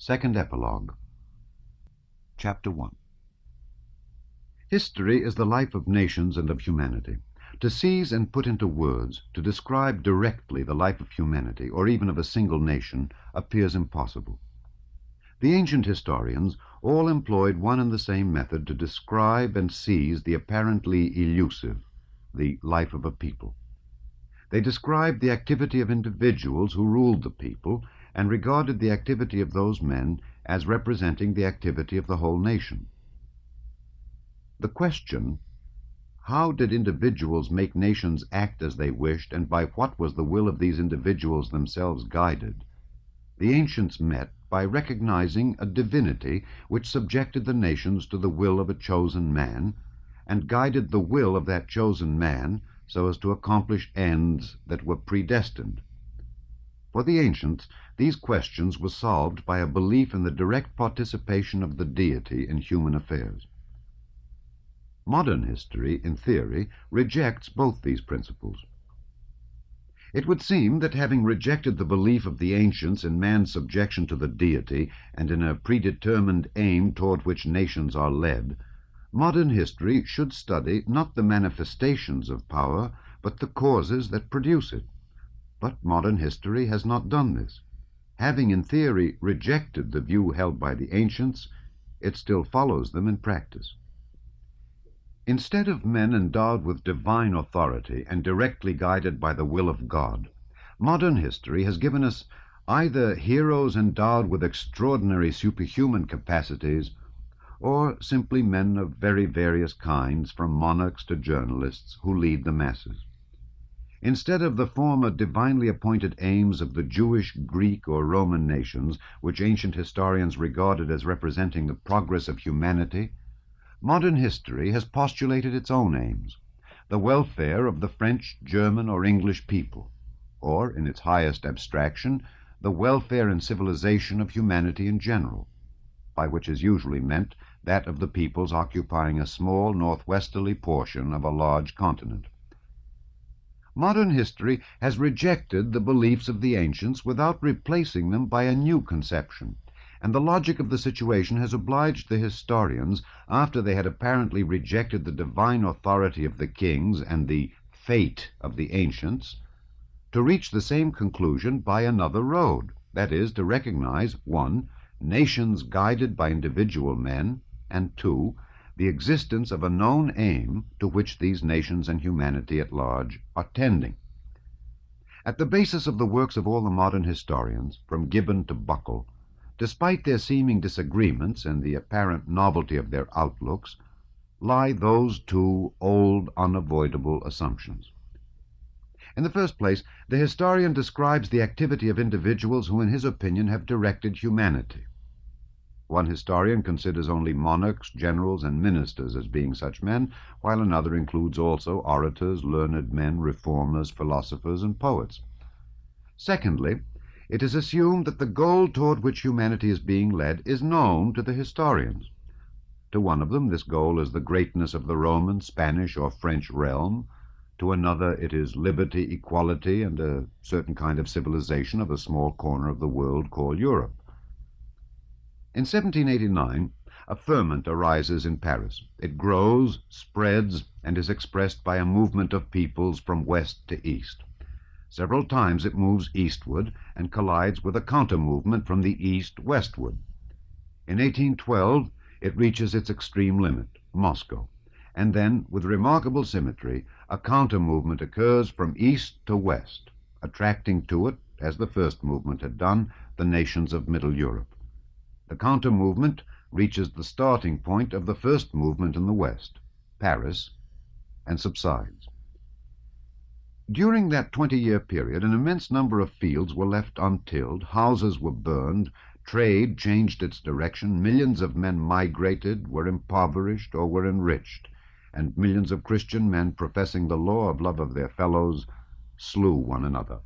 Second Epilogue. Chapter 1. History is the life of nations and of humanity. To seize and put into words, to describe directly the life of humanity, or even of a single nation, appears impossible. The ancient historians all employed one and the same method to describe and seize the apparently elusive, the life of a people. They described the activity of individuals who ruled the people, and regarded the activity of those men as representing the activity of the whole nation. The question, how did individuals make nations act as they wished, and by what was the will of these individuals themselves guided, the ancients met by recognizing a divinity which subjected the nations to the will of a chosen man, and guided the will of that chosen man so as to accomplish ends that were predestined. For the ancients, these questions were solved by a belief in the direct participation of the deity in human affairs. Modern history, in theory, rejects both these principles. It would seem that, having rejected the belief of the ancients in man's subjection to the deity and in a predetermined aim toward which nations are led, modern history should study not the manifestations of power, but the causes that produce it. But modern history has not done this. Having in theory rejected the view held by the ancients, it still follows them in practice. Instead of men endowed with divine authority and directly guided by the will of God, modern history has given us either heroes endowed with extraordinary superhuman capacities, or simply men of very various kinds, from monarchs to journalists, who lead the masses. Instead of the former divinely appointed aims of the Jewish, Greek, or Roman nations, which ancient historians regarded as representing the progress of humanity, modern history has postulated its own aims, the welfare of the French, German, or English people, or, in its highest abstraction, the welfare and civilization of humanity in general, by which is usually meant that of the peoples occupying a small northwesterly portion of a large continent. Modern history has rejected the beliefs of the ancients without replacing them by a new conception, and the logic of the situation has obliged the historians, after they had apparently rejected the divine authority of the kings and the fate of the ancients, to reach the same conclusion by another road, that is, to recognize 1. Nations guided by individual men, and 2. The existence of a known aim to which these nations and humanity at large are tending. At the basis of the works of all the modern historians, from Gibbon to Buckle, despite their seeming disagreements and the apparent novelty of their outlooks, lie those two old, unavoidable assumptions. In the first place, the historian describes the activity of individuals who, in his opinion, have directed humanity. One historian considers only monarchs, generals, and ministers as being such men, while another includes also orators, learned men, reformers, philosophers, and poets. Secondly, it is assumed that the goal toward which humanity is being led is known to the historians. To one of them, this goal is the greatness of the Roman, Spanish, or French realm. To another, it is liberty, equality, and a certain kind of civilization of a small corner of the world called Europe. In 1789, a ferment arises in Paris. It grows, spreads, and is expressed by a movement of peoples from west to east. Several times it moves eastward and collides with a counter-movement from the east westward. In 1812, it reaches its extreme limit, Moscow, and then, with remarkable symmetry, a counter-movement occurs from east to west, attracting to it, as the first movement had done, the nations of Middle Europe. The counter-movement reaches the starting point of the first movement in the west, Paris, and subsides. During that 20-year period, an immense number of fields were left untilled, houses were burned, trade changed its direction, millions of men migrated, were impoverished, or were enriched, and millions of Christian men, professing the law of love of their fellows, slew one another.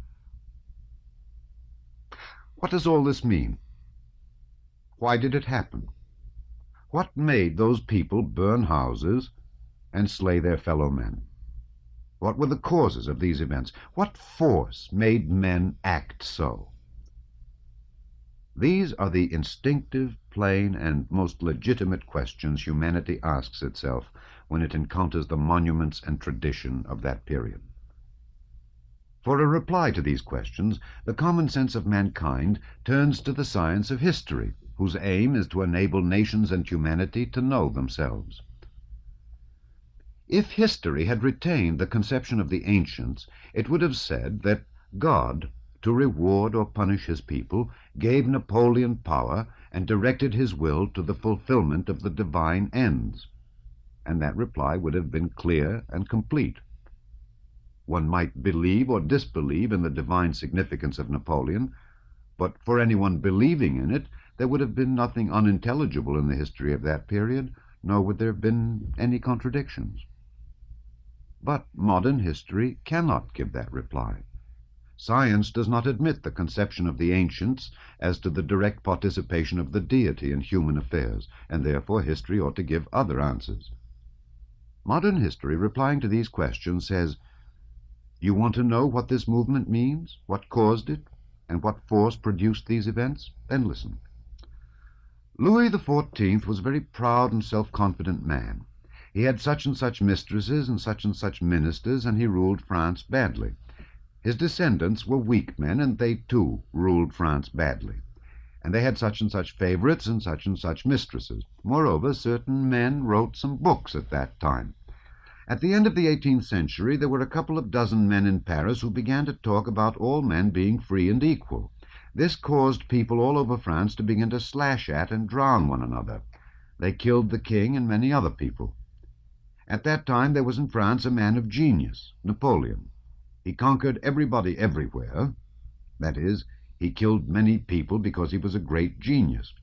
What does all this mean? Why did it happen? What made those people burn houses and slay their fellow men? What were the causes of these events? What force made men act so? These are the instinctive, plain, and most legitimate questions humanity asks itself when it encounters the monuments and tradition of that period. For a reply to these questions, the common sense of mankind turns to the science of history, whose aim is to enable nations and humanity to know themselves. If history had retained the conception of the ancients, it would have said that God, to reward or punish his people, gave Napoleon power and directed his will to the fulfillment of the divine ends. And that reply would have been clear and complete. One might believe or disbelieve in the divine significance of Napoleon, but for anyone believing in it, there would have been nothing unintelligible in the history of that period, nor would there have been any contradictions. But modern history cannot give that reply. Science does not admit the conception of the ancients as to the direct participation of the deity in human affairs, and therefore history ought to give other answers. Modern history, replying to these questions, says, "You want to know what this movement means, what caused it, and what force produced these events? Then listen. Louis XIV was a very proud and self-confident man. He had such and such mistresses and such ministers, and he ruled France badly. His descendants were weak men, and they too ruled France badly. And they had such and such favorites and such mistresses. Moreover, certain men wrote some books at that time. At the end of the 18th century, there were a couple of dozen men in Paris who began to talk about all men being free and equal. This caused people all over France to begin to slash at and drown one another. They killed the king and many other people. At that time there was in France a man of genius, Napoleon. He conquered everybody everywhere. That is, he killed many people because he was a great genius.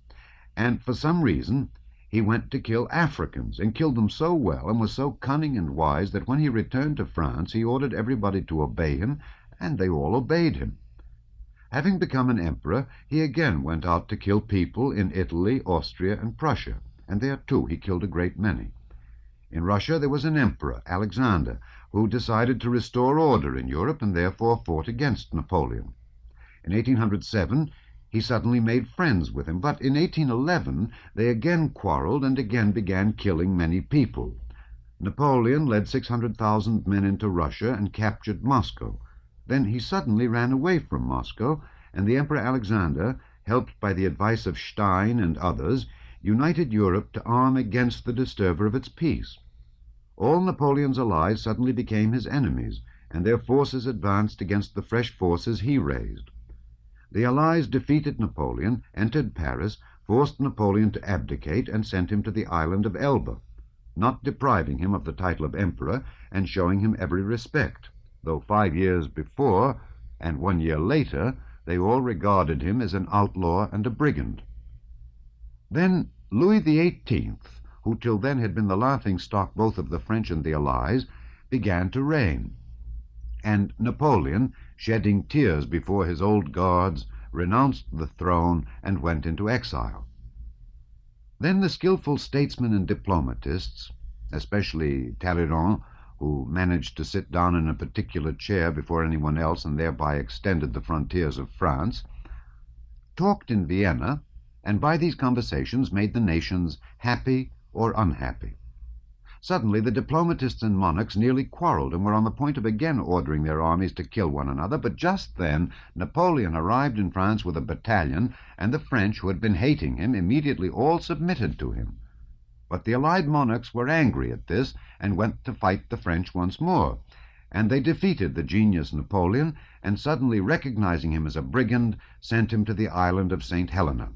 And for some reason he went to kill Africans, and killed them so well and was so cunning and wise that when he returned to France he ordered everybody to obey him, and they all obeyed him. Having become an emperor, he again went out to kill people in Italy, Austria, and Prussia, and there too he killed a great many. In Russia there was an emperor, Alexander, who decided to restore order in Europe and therefore fought against Napoleon. In 1807 he suddenly made friends with him, but in 1811 they again quarreled and again began killing many people. Napoleon led 600,000 men into Russia and captured Moscow. Then he suddenly ran away from Moscow, and the Emperor Alexander, helped by the advice of Stein and others, united Europe to arm against the disturber of its peace. All Napoleon's allies suddenly became his enemies, and their forces advanced against the fresh forces he raised. The Allies defeated Napoleon, entered Paris, forced Napoleon to abdicate, and sent him to the island of Elba, not depriving him of the title of emperor and showing him every respect, though 5 years before and 1 year later they all regarded him as an outlaw and a brigand. Then Louis XVIII, who till then had been the laughing-stock both of the French and the Allies, began to reign, and Napoleon, shedding tears before his old guards, renounced the throne and went into exile. Then the skillful statesmen and diplomatists, especially Talleyrand, who managed to sit down in a particular chair before anyone else and thereby extended the frontiers of France, talked in Vienna, and by these conversations made the nations happy or unhappy. Suddenly the diplomatists and monarchs nearly quarreled and were on the point of again ordering their armies to kill one another, but just then Napoleon arrived in France with a battalion, and the French, who had been hating him, immediately all submitted to him. But the allied monarchs were angry at this and went to fight the French once more, and they defeated the genius Napoleon, and suddenly recognizing him as a brigand, sent him to the island of St. Helena.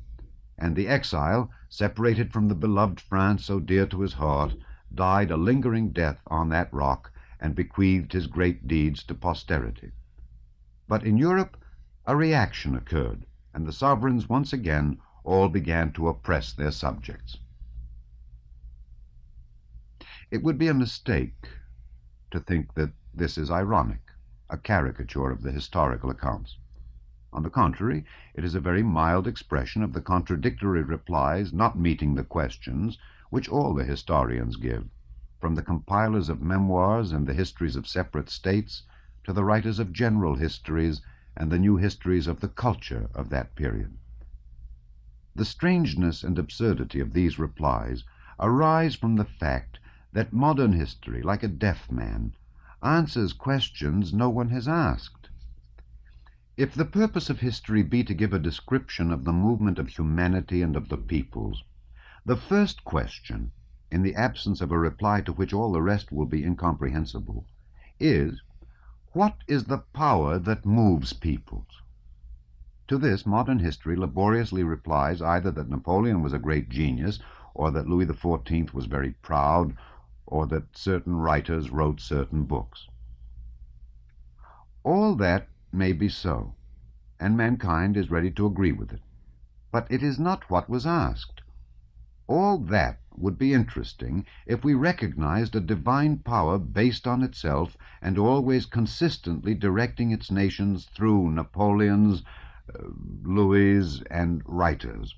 And the exile, separated from the beloved France so dear to his heart, died a lingering death on that rock and bequeathed his great deeds to posterity. But in Europe a reaction occurred, and the sovereigns once again all began to oppress their subjects. It would be a mistake to think that this is ironic, a caricature of the historical accounts. On the contrary, it is a very mild expression of the contradictory replies not meeting the questions which all the historians give, from the compilers of memoirs and the histories of separate states to the writers of general histories and the new histories of the culture of that period. The strangeness and absurdity of these replies arise from the fact that modern history, like a deaf man, answers questions no one has asked. If the purpose of history be to give a description of the movement of humanity and of the peoples, the first question, in the absence of a reply to which all the rest will be incomprehensible, is, what is the power that moves peoples? To this, modern history laboriously replies either that Napoleon was a great genius, or that Louis XIV was very proud, or that certain writers wrote certain books. All that may be so, and mankind is ready to agree with it. But it is not what was asked. All that would be interesting if we recognized a divine power based on itself and always consistently directing its nations through Napoleons, Louis, and writers.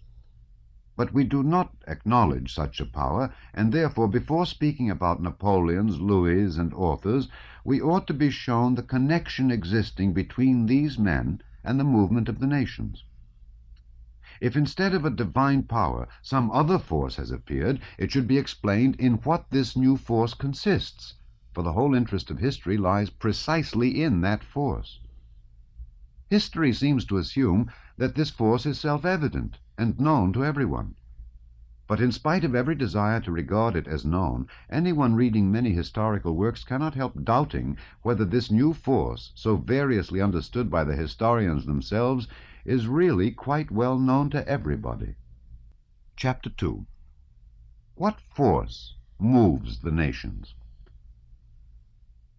But we do not acknowledge such a power, and therefore before speaking about Napoleons, Louis, and authors, we ought to be shown the connection existing between these men and the movement of the nations. If instead of a divine power some other force has appeared, it should be explained in what this new force consists, for the whole interest of history lies precisely in that force. History seems to assume that this force is self-evident and known to everyone. But in spite of every desire to regard it as known, anyone reading many historical works cannot help doubting whether this new force, so variously understood by the historians themselves, is really quite well known to everybody. Chapter 2. What force moves the nations?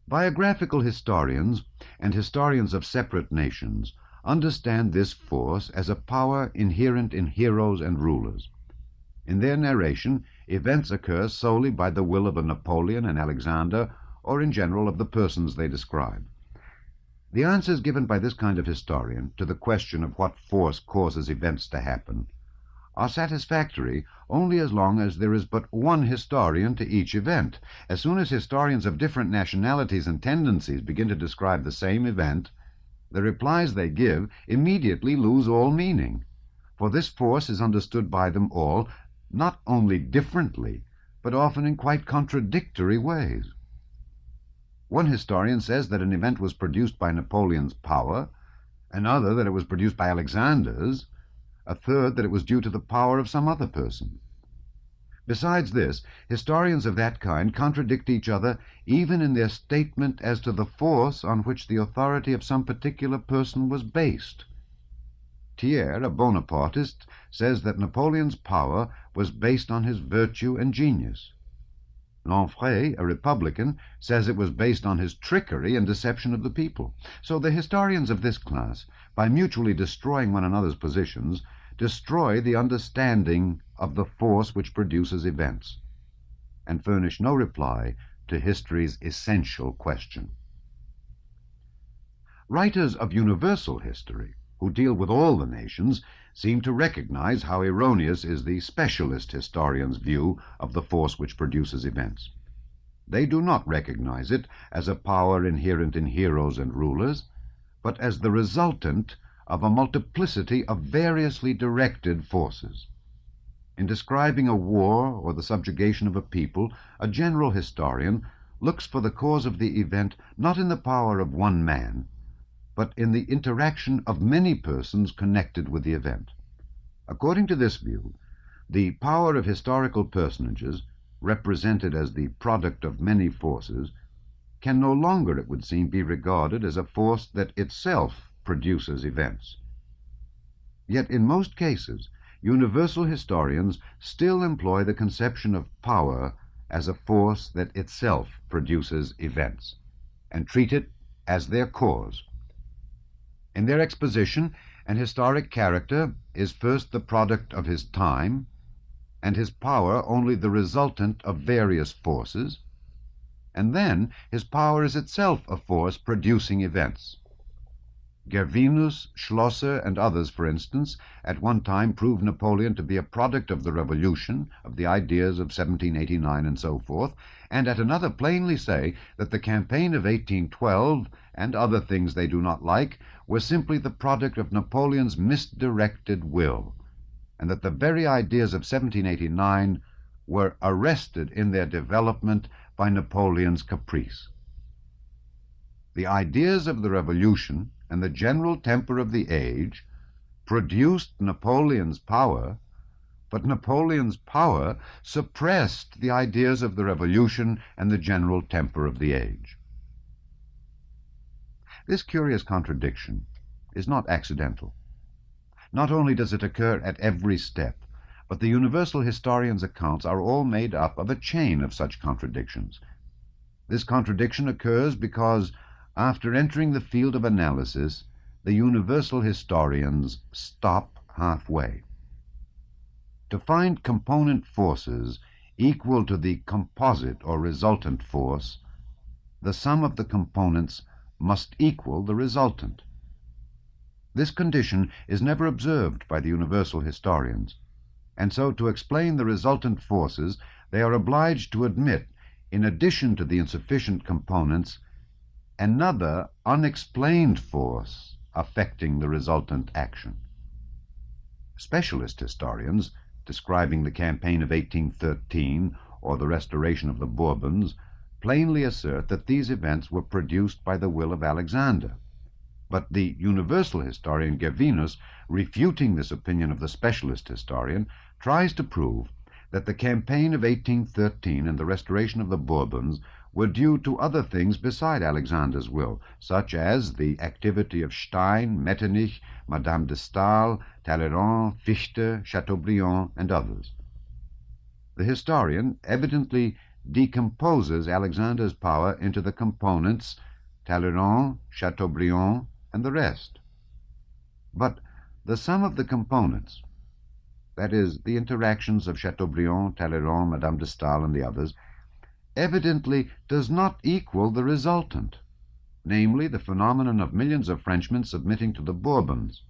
Biographical historians and historians of separate nations understand this force as a power inherent in heroes and rulers. In their narration, events occur solely by the will of a Napoleon and Alexander, or in general of the persons they describe. The answers given by this kind of historian to the question of what force causes events to happen are satisfactory only as long as there is but one historian to each event. As soon as historians of different nationalities and tendencies begin to describe the same event, the replies they give immediately lose all meaning, for this force is understood by them all not only differently, but often in quite contradictory ways. One historian says that an event was produced by Napoleon's power, another that it was produced by Alexander's, a third that it was due to the power of some other person. Besides this, historians of that kind contradict each other even in their statement as to the force on which the authority of some particular person was based. Thiers, a Bonapartist, says that Napoleon's power was based on his virtue and genius. Lanfray, a Republican, says it was based on his trickery and deception of the people. So the historians of this class, by mutually destroying one another's positions, destroy the understanding of the force which produces events, and furnish no reply to history's essential question. Writers of universal history, who deal with all the nations, seem to recognize how erroneous is the specialist historian's view of the force which produces events. They do not recognize it as a power inherent in heroes and rulers, but as the resultant of a multiplicity of variously directed forces. In describing a war or the subjugation of a people, a general historian looks for the cause of the event not in the power of one man, but in the interaction of many persons connected with the event. According to this view, the power of historical personages, represented as the product of many forces, can no longer, it would seem, be regarded as a force that itself produces events. Yet in most cases, universal historians still employ the conception of power as a force that itself produces events, and treat it as their cause. In their exposition, an historic character is first the product of his time, and his power only the resultant of various forces, and then his power is itself a force producing events. Gervinus, Schlosser, and others, for instance, at one time proved Napoleon to be a product of the Revolution, of the ideas of 1789 and so forth, and at another plainly say that the campaign of 1812, and other things they do not like, were simply the product of Napoleon's misdirected will. and that the very ideas of 1789 were arrested in their development by Napoleon's caprice. The ideas of the Revolution and the general temper of the age produced Napoleon's power, but Napoleon's power suppressed the ideas of the Revolution and the general temper of the age. This curious contradiction is not accidental. Not only does it occur at every step, but the universal historian's accounts are all made up of a chain of such contradictions. This contradiction occurs because, after entering the field of analysis, the universal historians stop halfway. To find component forces equal to the composite or resultant force, the sum of the components must equal the resultant. This condition is never observed by the universal historians, and so to explain the resultant forces they are obliged to admit, in addition to the insufficient components, another unexplained force affecting the resultant action. Specialist historians, describing the campaign of 1813 or the restoration of the Bourbons, plainly assert that these events were produced by the will of Alexander. But the universal historian Gervinus, refuting this opinion of the specialist historian, tries to prove that the campaign of 1813 and the restoration of the Bourbons were due to other things beside Alexander's will, such as the activity of Stein, Metternich, Madame de Stael, Talleyrand, Fichte, Chateaubriand, and others. The historian evidently decomposes Alexander's power into the components Talleyrand, Chateaubriand, and the rest. But the sum of the components, that is, the interactions of Chateaubriand, Talleyrand, Madame de Stael, and the others, evidently does not equal the resultant, namely the phenomenon of millions of Frenchmen submitting to the Bourbons.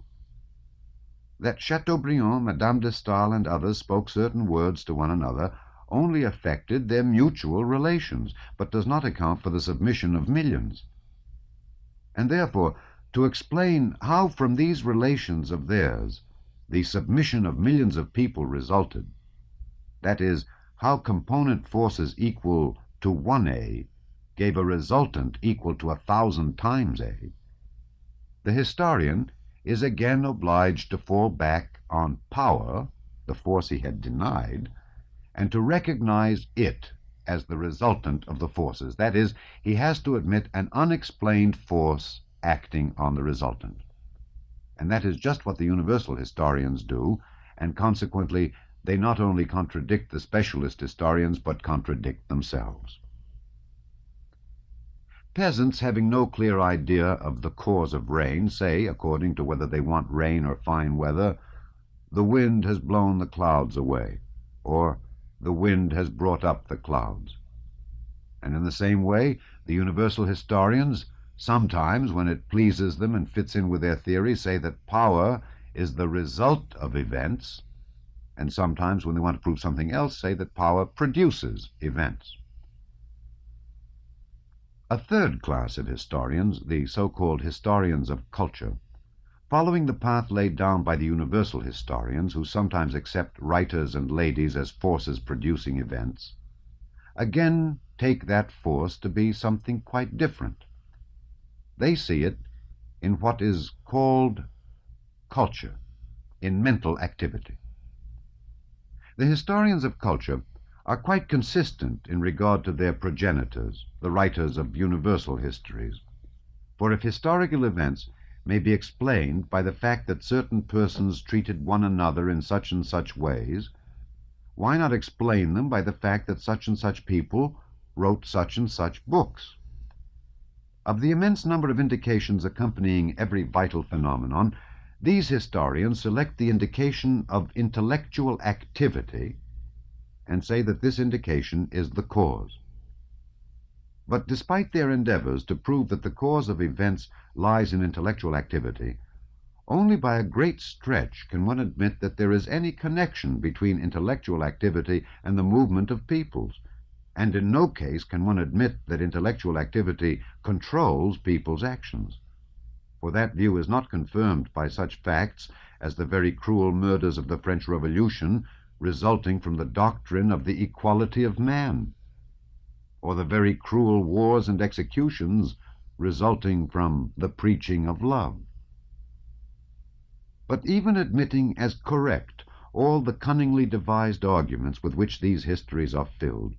That Chateaubriand, Madame de Stael, and others spoke certain words to one another only affected their mutual relations, but does not account for the submission of millions. And therefore, to explain how from these relations of theirs the submission of millions of people resulted, that is, how component forces equal to 1A gave a resultant equal to 1,000 times A, the historian is again obliged to fall back on power, the force he had denied, and to recognize it as the resultant of the forces. That is, he has to admit an unexplained force acting on the resultant. And that is just what the universal historians do, and consequently they not only contradict the specialist historians, but contradict themselves. Peasants, having no clear idea of the cause of rain, say, according to whether they want rain or fine weather, "The wind has blown the clouds away," or "The wind has brought up the clouds." And in the same way, the universal historians, sometimes, when it pleases them and fits in with their theory, say that power is the result of events, and sometimes, when they want to prove something else, say that power produces events. A third class of historians, the so-called historians of culture, following the path laid down by the universal historians, who sometimes accept writers and ladies as forces producing events, again take that force to be something quite different. They see it in what is called culture, in mental activity. The historians of culture are quite consistent in regard to their progenitors, the writers of universal histories. For if historical events may be explained by the fact that certain persons treated one another in such and such ways, why not explain them by the fact that such and such people wrote such and such books? Of the immense number of indications accompanying every vital phenomenon, these historians select the indication of intellectual activity and say that this indication is the cause. But despite their endeavors to prove that the cause of events lies in intellectual activity, only by a great stretch can one admit that there is any connection between intellectual activity and the movement of peoples, and in no case can one admit that intellectual activity controls people's actions. For that view is not confirmed by such facts as the very cruel murders of the French Revolution resulting from the doctrine of the equality of man, or the very cruel wars and executions resulting from the preaching of love. But even admitting as correct all the cunningly devised arguments with which these histories are filled,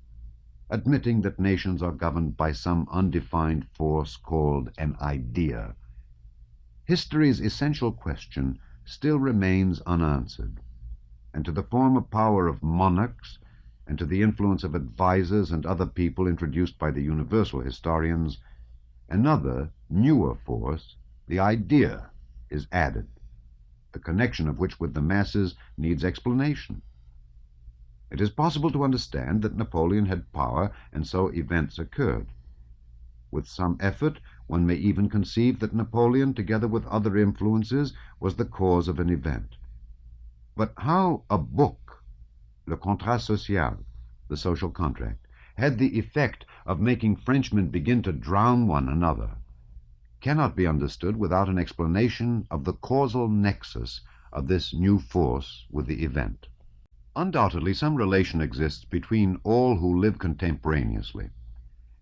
admitting that nations are governed by some undefined force called an idea, history's essential question still remains unanswered, and to the former power of monarchs and to the influence of advisers and other people introduced by the universal historians, another, newer force, the idea, is added, the connection of which with the masses needs explanation. It is possible to understand that Napoleon had power, and so events occurred. With some effort, one may even conceive that Napoleon, together with other influences, was the cause of an event. But how a book, le contrat social, the social contract, had the effect of making Frenchmen begin to drown one another, cannot be understood without an explanation of the causal nexus of this new force with the event. Undoubtedly, some relation exists between all who live contemporaneously,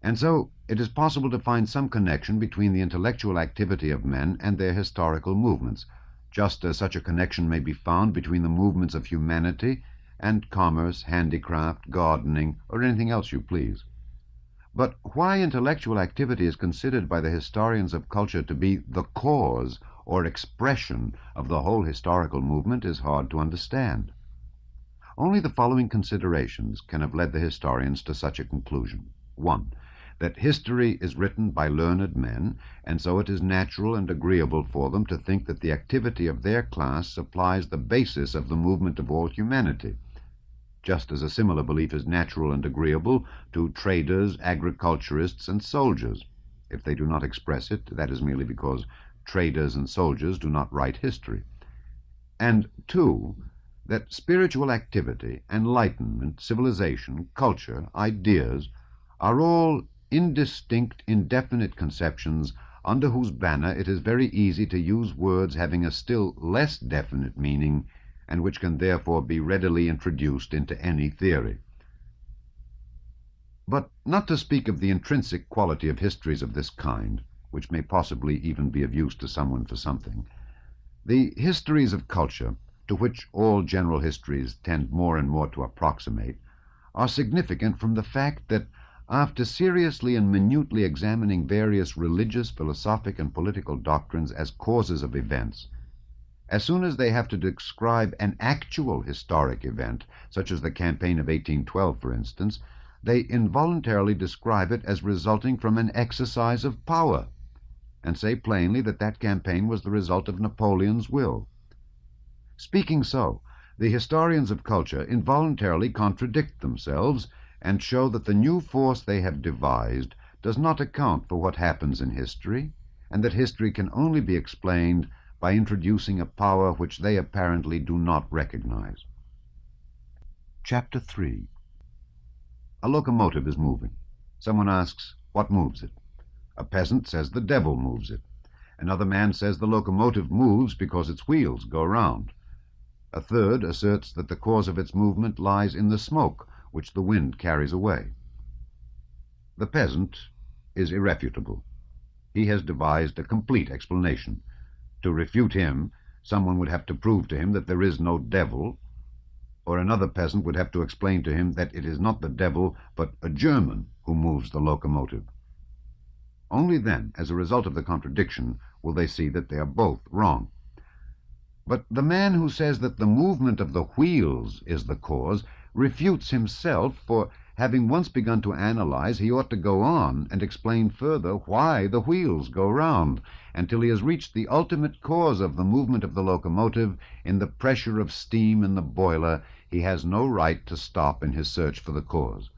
and so it is possible to find some connection between the intellectual activity of men and their historical movements, just as such a connection may be found between the movements of humanity and commerce, handicraft, gardening, or anything else you please. But why intellectual activity is considered by the historians of culture to be the cause or expression of the whole historical movement is hard to understand. Only the following considerations can have led the historians to such a conclusion. 1. That history is written by learned men, and so it is natural and agreeable for them to think that the activity of their class supplies the basis of the movement of all humanity, just as a similar belief is natural and agreeable to traders, agriculturists, and soldiers. If they do not express it, that is merely because traders and soldiers do not write history. And 2, that spiritual activity, enlightenment, civilization, culture, ideas, are all indistinct, indefinite conceptions under whose banner it is very easy to use words having a still less definite meaning, and which can therefore be readily introduced into any theory. But not to speak of the intrinsic quality of histories of this kind, which may possibly even be of use to someone for something, the histories of culture, to which all general histories tend more and more to approximate, are significant from the fact that, after seriously and minutely examining various religious, philosophic, and political doctrines as causes of events, as soon as they have to describe an actual historic event, such as the campaign of 1812, for instance, they involuntarily describe it as resulting from an exercise of power, and say plainly that that campaign was the result of Napoleon's will. Speaking so, the historians of culture involuntarily contradict themselves and show that the new force they have devised does not account for what happens in history, and that history can only be explained by introducing a power which they apparently do not recognize. Chapter 3. A locomotive is moving. Someone asks, what moves it? A peasant says the devil moves it. Another man says the locomotive moves because its wheels go round. A third asserts that the cause of its movement lies in the smoke which the wind carries away. The peasant is irrefutable. He has devised a complete explanation. To refute him, someone would have to prove to him that there is no devil, or another peasant would have to explain to him that it is not the devil, but a German who moves the locomotive. Only then, as a result of the contradiction, will they see that they are both wrong. But the man who says that the movement of the wheels is the cause refutes himself, for having once begun to analyze, he ought to go on and explain further why the wheels go round, until he has reached the ultimate cause of the movement of the locomotive in the pressure of steam in the boiler. He has no right to stop in his search for the cause.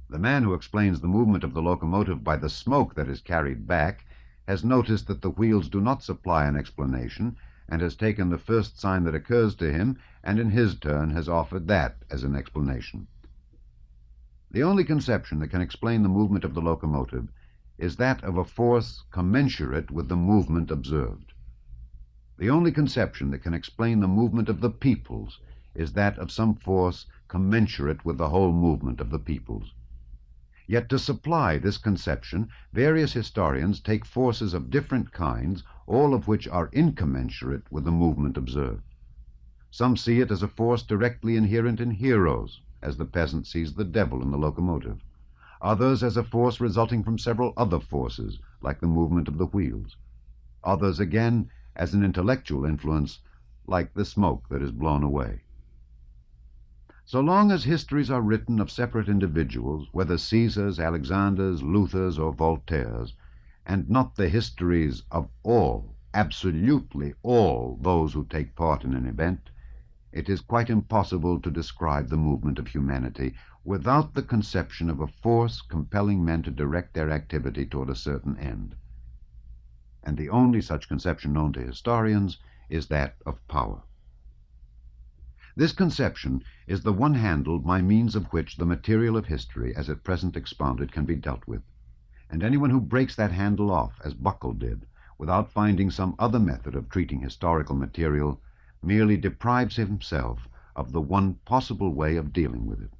The man who explains the movement of the locomotive by the smoke that is carried back has noticed that the wheels do not supply an explanation, and has taken the first sign that occurs to him, and in his turn has offered that as an explanation. The only conception that can explain the movement of the locomotive is that of a force commensurate with the movement observed. The only conception that can explain the movement of the peoples is that of some force commensurate with the whole movement of the peoples. Yet to supply this conception, various historians take forces of different kinds, all of which are incommensurate with the movement observed. Some see it as a force directly inherent in heroes, as the peasant sees the devil in the locomotive. Others as a force resulting from several other forces, like the movement of the wheels. Others, again, as an intellectual influence, like the smoke that is blown away. So long as histories are written of separate individuals, whether Caesars, Alexanders, Luthers, or Voltaires, and not the histories of all, absolutely all, those who take part in an event, it is quite impossible to describe the movement of humanity without the conception of a force compelling men to direct their activity toward a certain end. And the only such conception known to historians is that of power. This conception is the one handle by means of which the material of history, as at present expounded, can be dealt with, and anyone who breaks that handle off, as Buckle did, without finding some other method of treating historical material, merely deprives himself of the one possible way of dealing with it.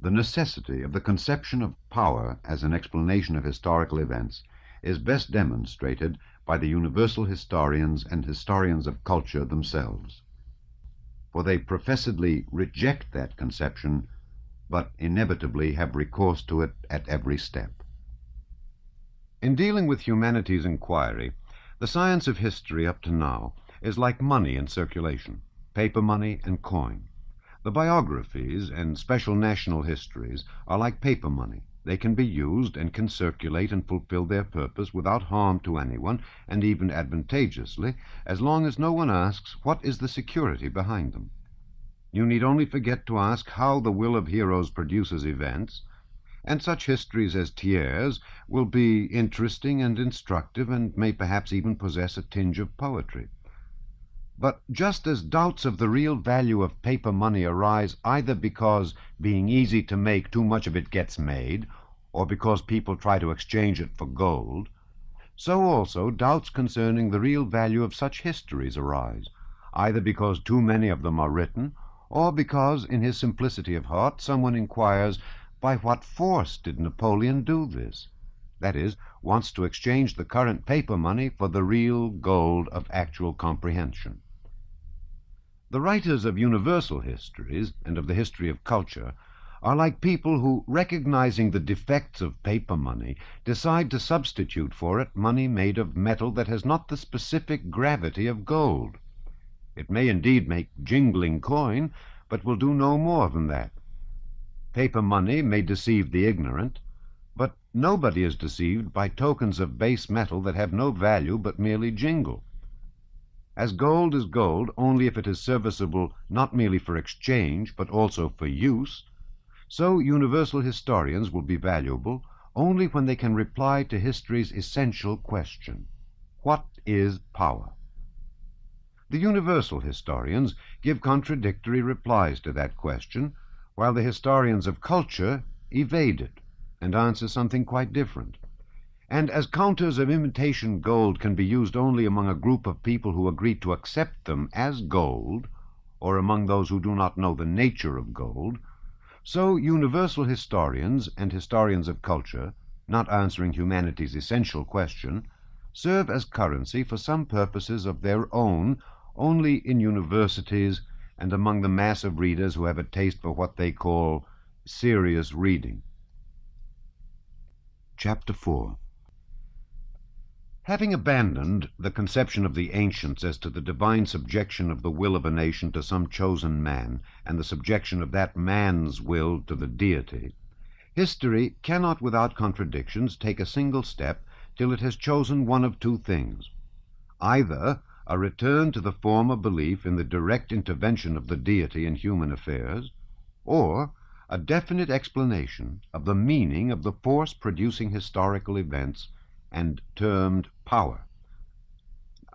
The necessity of the conception of power as an explanation of historical events is best demonstrated by the universal historians and historians of culture themselves, for they professedly reject that conception, but inevitably have recourse to it at every step. In dealing with humanity's inquiry, the science of history up to now is like money in circulation, paper money and coin. The biographies and special national histories are like paper money. They can be used and can circulate and fulfill their purpose without harm to anyone, and even advantageously, as long as no one asks what is the security behind them. You need only forget to ask how the will of heroes produces events, and such histories as Thiers will be interesting and instructive, and may perhaps even possess a tinge of poetry. But just as doubts of the real value of paper money arise either because, being easy to make, too much of it gets made, or because people try to exchange it for gold, so also doubts concerning the real value of such histories arise, either because too many of them are written, or because, in his simplicity of heart, someone inquires, by what force did Napoleon do this? That is, wants to exchange the current paper money for the real gold of actual comprehension. The writers of universal histories and of the history of culture are like people who, recognizing the defects of paper money, decide to substitute for it money made of metal that has not the specific gravity of gold. It may indeed make jingling coin, but will do no more than that. Paper money may deceive the ignorant, but nobody is deceived by tokens of base metal that have no value but merely jingle. As gold is gold only if it is serviceable not merely for exchange but also for use, so universal historians will be valuable only when they can reply to history's essential question: what is power? The universal historians give contradictory replies to that question, while the historians of culture evade it and answer something quite different. And as counters of imitation gold can be used only among a group of people who agree to accept them as gold, or among those who do not know the nature of gold, so universal historians and historians of culture, not answering humanity's essential question, serve as currency for some purposes of their own only in universities and among the mass of readers who have a taste for what they call serious reading. Chapter 4. Having abandoned the conception of the ancients as to the divine subjection of the will of a nation to some chosen man, and the subjection of that man's will to the deity, history cannot without contradictions take a single step till it has chosen one of two things: either a return to the former belief in the direct intervention of the deity in human affairs, or a definite explanation of the meaning of the force producing historical events, and termed power.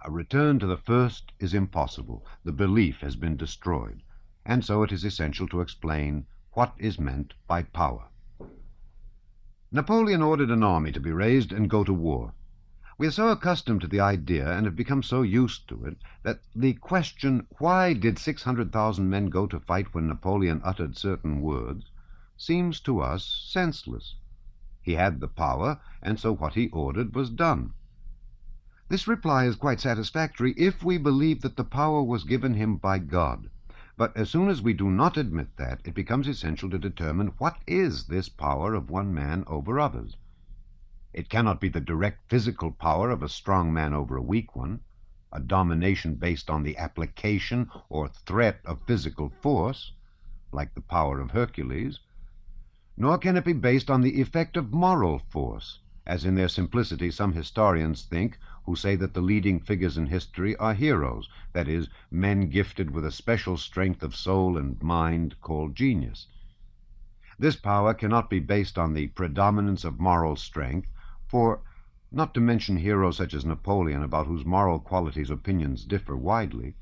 A return to the first is impossible. The belief has been destroyed, and so it is essential to explain what is meant by power. Napoleon ordered an army to be raised and go to war. We are so accustomed to the idea and have become so used to it that the question, why did 600,000 men go to fight when Napoleon uttered certain words, seems to us senseless. He had the power, and so what he ordered was done. This reply is quite satisfactory if we believe that the power was given him by God. But as soon as we do not admit that, it becomes essential to determine what is this power of one man over others. It cannot be the direct physical power of a strong man over a weak one, a domination based on the application or threat of physical force, like the power of Hercules, nor can it be based on the effect of moral force, as in their simplicity some historians think, who say that the leading figures in history are heroes, that is, men gifted with a special strength of soul and mind called genius. This power cannot be based on the predominance of moral strength, for, not to mention heroes such as Napoleon, about whose moral qualities opinions differ widely,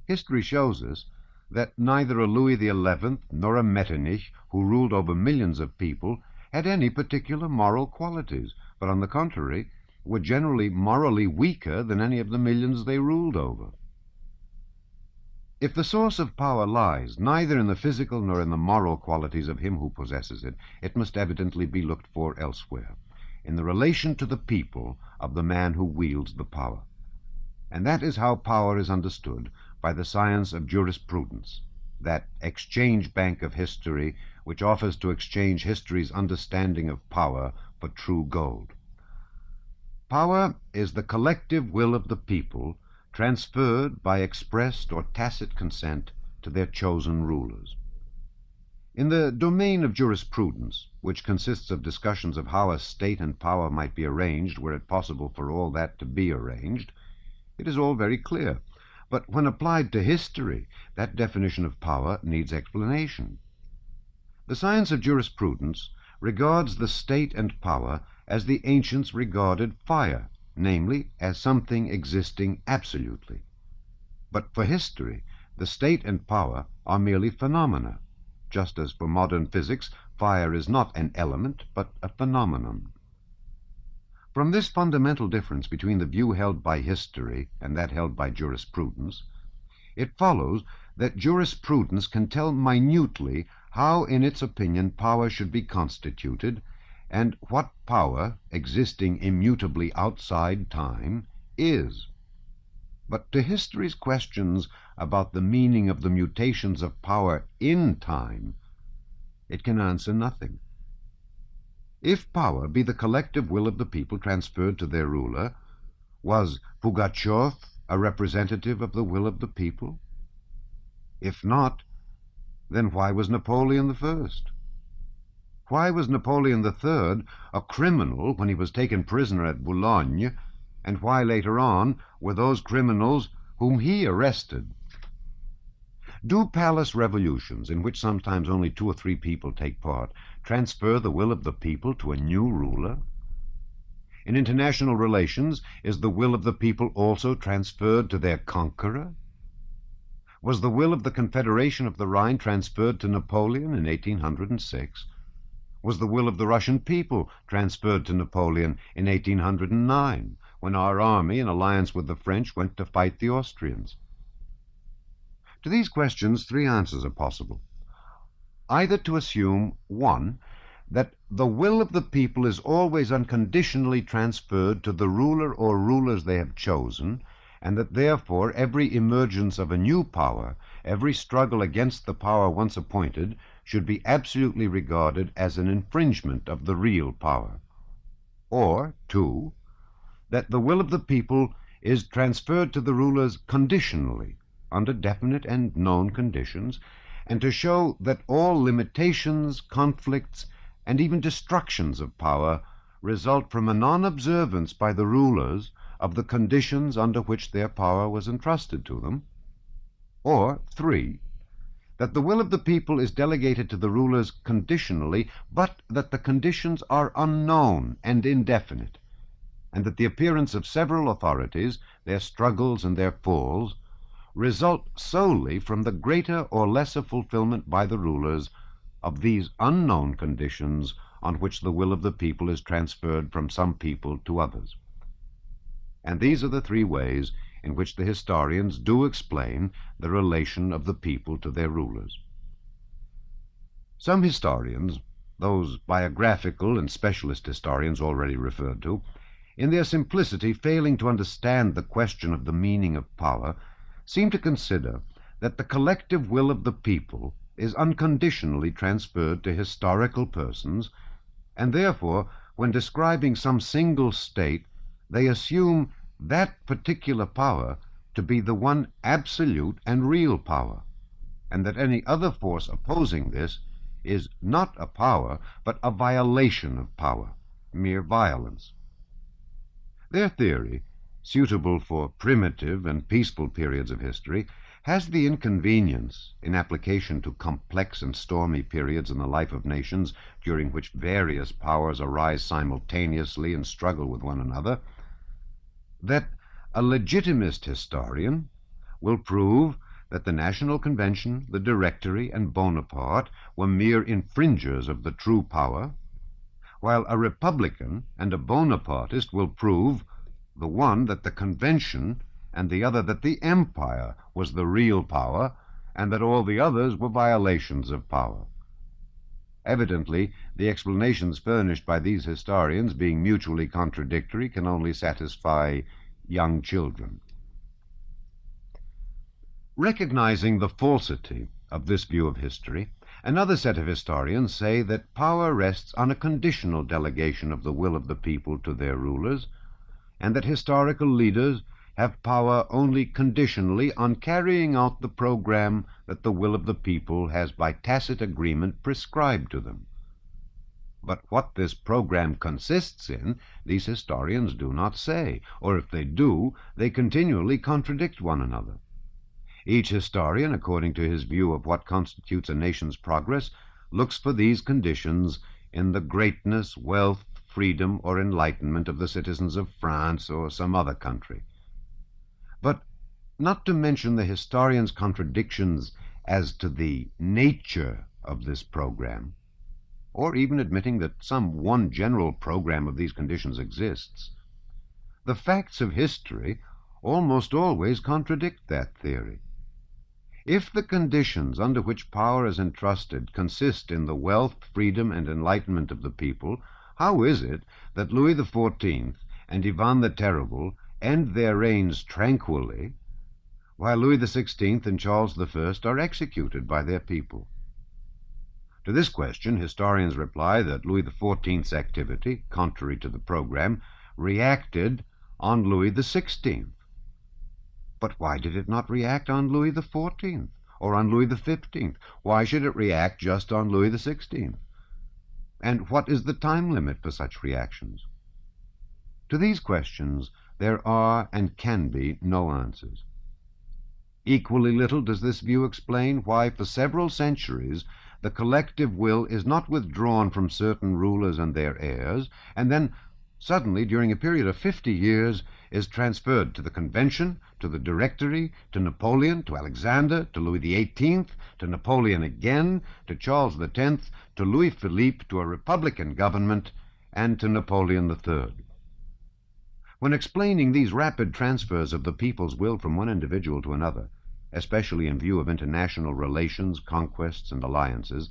history shows us that neither a Louis XI nor a Metternich, who ruled over millions of people, had any particular moral qualities, but on the contrary, were generally morally weaker than any of the millions they ruled over. If the source of power lies neither in the physical nor in the moral qualities of him who possesses it, it must evidently be looked for elsewhere, in the relation to the people of the man who wields the power. And that is how power is understood by the science of jurisprudence, that exchange bank of history which offers to exchange history's understanding of power for true gold. Power is the collective will of the people transferred by expressed or tacit consent to their chosen rulers. In the domain of jurisprudence, which consists of discussions of how a state and power might be arranged were it possible for all that to be arranged, it is all very clear. But when applied to history, that definition of power needs explanation. The science of jurisprudence regards the state and power as the ancients regarded fire, namely, as something existing absolutely. But for history, the state and power are merely phenomena, just as for modern physics, fire is not an element, but a phenomenon. From this fundamental difference between the view held by history and that held by jurisprudence, it follows that jurisprudence can tell minutely how, in its opinion, power should be constituted, and what power, existing immutably outside time, is. But to history's questions about the meaning of the mutations of power in time, it can answer nothing. If power be the collective will of the people transferred to their ruler, was Pugachev a representative of the will of the people? If not, then why was Napoleon the First? Why was Napoleon the Third a criminal when he was taken prisoner at Boulogne, and why later on were those criminals whom he arrested? Do palace revolutions, in which sometimes only 2 or 3 people take part, transfer the will of the people to a new ruler? In international relations, is the will of the people also transferred to their conqueror? Was the will of the Confederation of the Rhine transferred to Napoleon in 1806? Was the will of the Russian people transferred to Napoleon in 1809, when our army, in alliance with the French, went to fight the Austrians? To these questions 3 answers are possible. Either to assume, 1, that the will of the people is always unconditionally transferred to the ruler or rulers they have chosen, and that therefore every emergence of a new power, every struggle against the power once appointed, should be absolutely regarded as an infringement of the real power. Or, 2, that the will of the people is transferred to the rulers conditionally, under definite and known conditions, and to show that all limitations, conflicts, and even destructions of power result from a non-observance by the rulers of the conditions under which their power was entrusted to them. Or, 3, that the will of the people is delegated to the rulers conditionally, but that the conditions are unknown and indefinite, and that the appearance of several authorities, their struggles and their falls, result solely from the greater or lesser fulfillment by the rulers of these unknown conditions on which the will of the people is transferred from some people to others. And these are the three ways in which the historians do explain the relation of the people to their rulers. Some historians, those biographical and specialist historians already referred to, in their simplicity failing to understand the question of the meaning of power, seem to consider that the collective will of the people is unconditionally transferred to historical persons, and therefore, when describing some single state, they assume that particular power to be the one absolute and real power, and that any other force opposing this is not a power, but a violation of power, mere violence. Their theory, suitable for primitive and peaceful periods of history, has the inconvenience, in application to complex and stormy periods in the life of nations during which various powers arise simultaneously and struggle with one another, that a legitimist historian will prove that the National Convention, the Directory, and Bonaparte were mere infringers of the true power, while a Republican and a Bonapartist will prove, the one that the Convention and the other that the Empire was the real power, and that all the others were violations of power. Evidently, the explanations furnished by these historians, being mutually contradictory, can only satisfy young children. Recognizing the falsity of this view of history, another set of historians say that power rests on a conditional delegation of the will of the people to their rulers, and that historical leaders have power only conditionally on carrying out the program that the will of the people has by tacit agreement prescribed to them. But what this program consists in, these historians do not say, or if they do, they continually contradict one another. Each historian, according to his view of what constitutes a nation's progress, looks for these conditions in the greatness, wealth, freedom, or enlightenment of the citizens of France or some other country. But not to mention the historian's contradictions as to the nature of this program, or even admitting that some one general program of these conditions exists, the facts of history almost always contradict that theory. If the conditions under which power is entrusted consist in the wealth, freedom, and enlightenment of the people, how is it that Louis XIV and Ivan the Terrible end their reigns tranquilly, while Louis XVI and Charles I are executed by their people? To this question, historians reply that Louis XIV's activity, contrary to the program, reacted on Louis XVI. But why did it not react on Louis XIV or on Louis XV? Why should it react just on Louis XVI? And what is the time limit for such reactions? To these questions there are and can be no answers. Equally little does this view explain why for several centuries the collective will is not withdrawn from certain rulers and their heirs, and then suddenly, during a period of 50 years, is transferred to the Convention, to the Directory, to Napoleon, to Alexander, to Louis XVIII, to Napoleon again, to Charles X, to Louis Philippe, to a Republican government, and to Napoleon III. When explaining these rapid transfers of the people's will from one individual to another, especially in view of international relations, conquests, and alliances,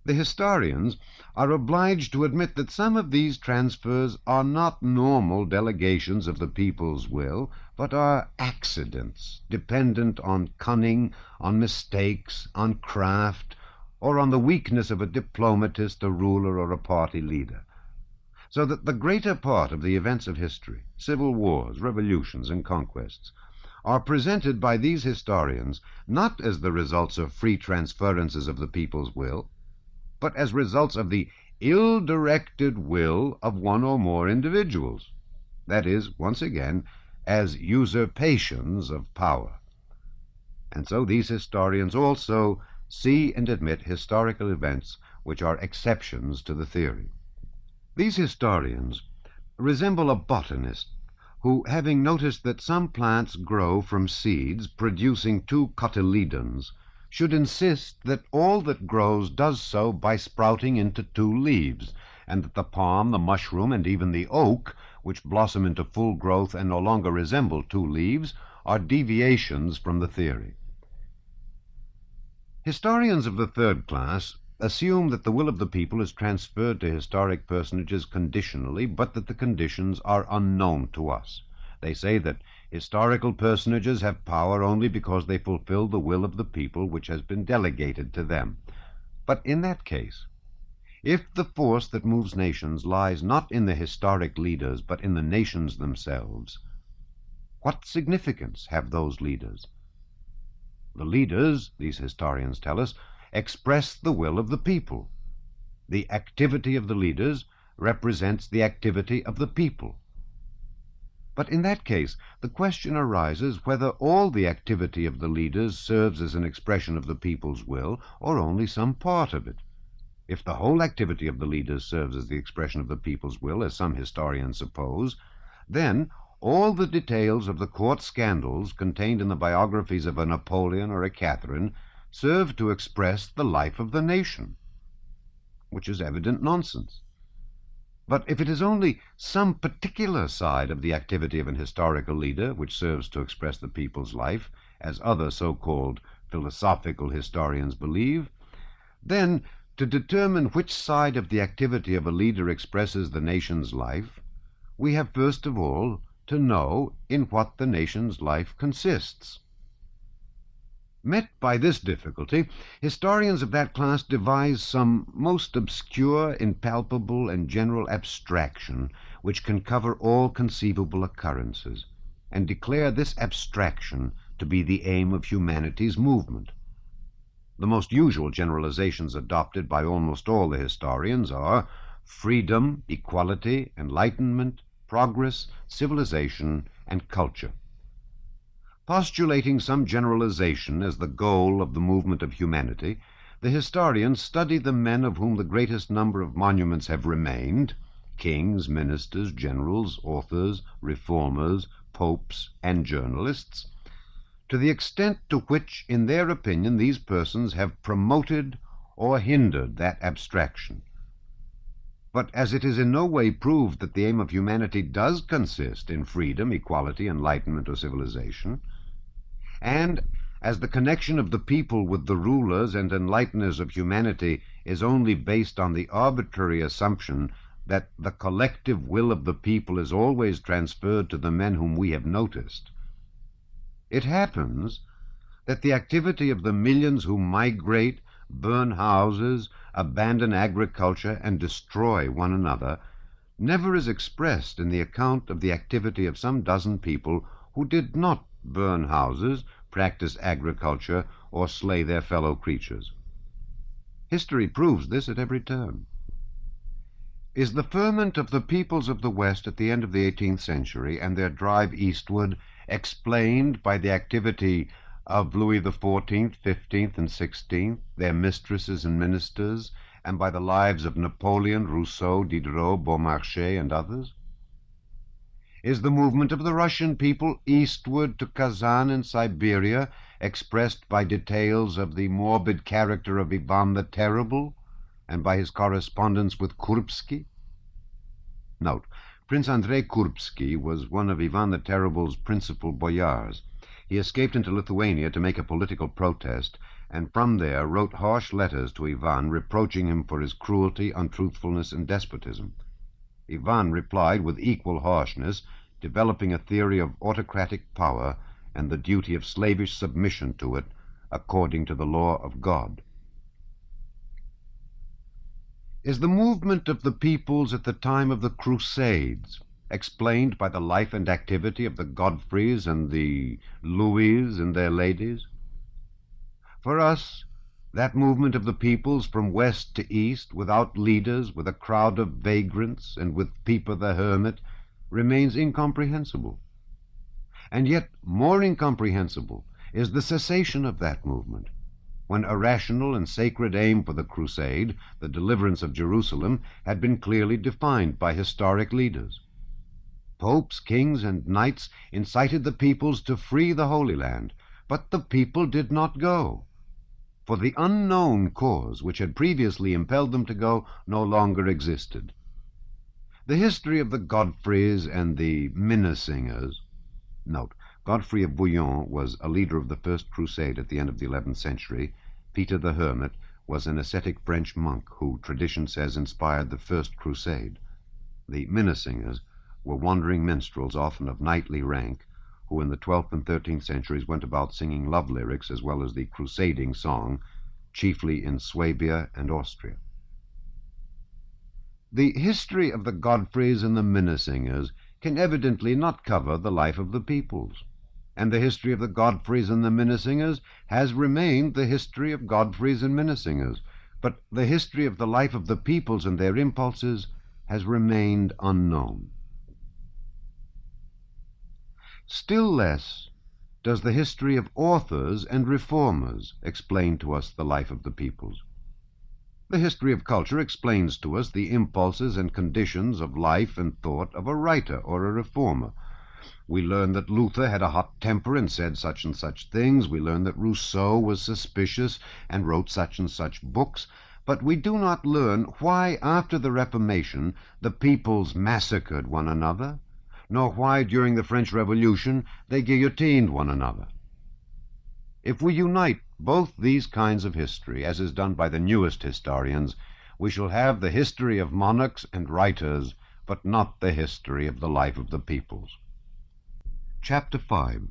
the historians are obliged to admit that some of these transfers are not normal delegations of the people's will, but are accidents, dependent on cunning, on mistakes, on craft, or on the weakness of a diplomatist, a ruler, or a party leader. So that the greater part of the events of history, civil wars, revolutions, and conquests, are presented by these historians not as the results of free transferences of the people's will, but as results of the ill-directed will of one or more individuals. That is, once again, as usurpations of power. And so these historians also see and admit historical events which are exceptions to the theory. These historians resemble a botanist who, having noticed that some plants grow from seeds producing two cotyledons, should insist that all that grows does so by sprouting into two leaves, and that the palm, the mushroom, and even the oak which blossom into full growth and no longer resemble two leaves, are deviations from the theory. Historians of the third class assume that the will of the people is transferred to historic personages conditionally, but that the conditions are unknown to us. They say that historical personages have power only because they fulfill the will of the people which has been delegated to them. But in that case, if the force that moves nations lies not in the historic leaders but in the nations themselves, what significance have those leaders? The leaders, these historians tell us, express the will of the people. The activity of the leaders represents the activity of the people. But in that case, the question arises whether all the activity of the leaders serves as an expression of the people's will, or only some part of it. If the whole activity of the leaders serves as the expression of the people's will, as some historians suppose, then all the details of the court scandals contained in the biographies of a Napoleon or a Catherine serve to express the life of the nation, which is evident nonsense. But if it is only some particular side of the activity of an historical leader which serves to express the people's life, as other so-called philosophical historians believe, then to determine which side of the activity of a leader expresses the nation's life, we have first of all to know in what the nation's life consists. Met by this difficulty, historians of that class devise some most obscure, impalpable, and general abstraction which can cover all conceivable occurrences, and declare this abstraction to be the aim of humanity's movement. The most usual generalizations adopted by almost all the historians are freedom, equality, enlightenment, progress, civilization, and culture. Postulating some generalization as the goal of the movement of humanity, the historians study the men of whom the greatest number of monuments have remained, kings, ministers, generals, authors, reformers, popes, and journalists, to the extent to which, in their opinion, these persons have promoted or hindered that abstraction. But as it is in no way proved that the aim of humanity does consist in freedom, equality, enlightenment, or civilization, and as the connection of the people with the rulers and enlighteners of humanity is only based on the arbitrary assumption that the collective will of the people is always transferred to the men whom we have noticed, it happens that the activity of the millions who migrate, burn houses, abandon agriculture, and destroy one another never is expressed in the account of the activity of some dozen people who did not burn houses, practice agriculture, or slay their fellow creatures. History proves this at every turn. Is the ferment of the peoples of the West at the end of the 18th century and their drive eastward explained by the activity of Louis XIV, XV, and XVI, their mistresses and ministers, and by the lives of Napoleon, Rousseau, Diderot, Beaumarchais, and others? Is the movement of the Russian people eastward to Kazan and Siberia expressed by details of the morbid character of Ivan the Terrible and by his correspondence with Kurbsky? Note, Prince Andrei Kurbsky was one of Ivan the Terrible's principal boyars. He escaped into Lithuania to make a political protest, and from there wrote harsh letters to Ivan reproaching him for his cruelty, untruthfulness, and despotism. Ivan replied with equal harshness, developing a theory of autocratic power and the duty of slavish submission to it according to the law of God. Is the movement of the peoples at the time of the Crusades explained by the life and activity of the Godfreys and the Louis and their ladies? For us, that movement of the peoples from west to east, without leaders, with a crowd of vagrants, and with Pippa the hermit, remains incomprehensible. And yet more incomprehensible is the cessation of that movement, when a rational and sacred aim for the crusade, the deliverance of Jerusalem, had been clearly defined by historic leaders. Popes, kings, and knights incited the peoples to free the Holy Land, but the people did not go, for the unknown cause which had previously impelled them to go no longer existed. The history of the Godfreys and the Minnesingers. Note, Godfrey of Bouillon was a leader of the First Crusade at the end of the 11th century. Peter the Hermit was an ascetic French monk who, tradition says, inspired the First Crusade. The Minnesingers were wandering minstrels, often of knightly rank, who in the 12th and 13th centuries went about singing love lyrics as well as the crusading song, chiefly in Swabia and Austria. The history of the Godfreys and the Minnesingers can evidently not cover the life of the peoples, and the history of the Godfreys and the Minnesingers has remained the history of Godfreys and Minnesingers, but the history of the life of the peoples and their impulses has remained unknown. Still less does the history of authors and reformers explain to us the life of the peoples. The history of culture explains to us the impulses and conditions of life and thought of a writer or a reformer. We learn that Luther had a hot temper and said such and such things. We learn that Rousseau was suspicious and wrote such and such books. But we do not learn why, after the Reformation, the peoples massacred one another, nor why, during the French Revolution, they guillotined one another. If we unite both these kinds of history, as is done by the newest historians, we shall have the history of monarchs and writers, but not the history of the life of the peoples. Chapter 5.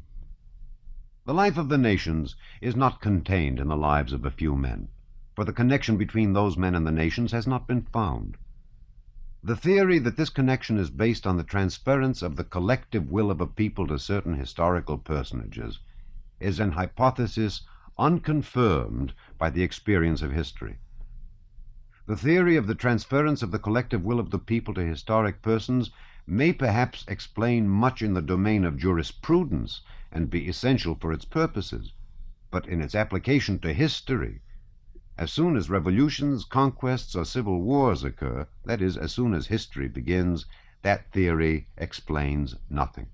The life of the nations is not contained in the lives of a few men, for the connection between those men and the nations has not been found. The theory that this connection is based on the transference of the collective will of a people to certain historical personages is an hypothesis unconfirmed by the experience of history. The theory of the transference of the collective will of the people to historic persons may perhaps explain much in the domain of jurisprudence and be essential for its purposes, but in its application to history, as soon as revolutions, conquests, or civil wars occur, that is, as soon as history begins, that theory explains nothing.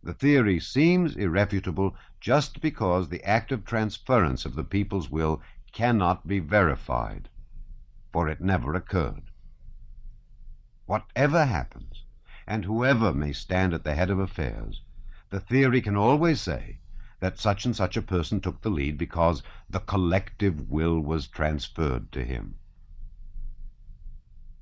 The theory seems irrefutable just because the act of transference of the people's will cannot be verified, for it never occurred. Whatever happens, and whoever may stand at the head of affairs, the theory can always say that such and such a person took the lead because the collective will was transferred to him.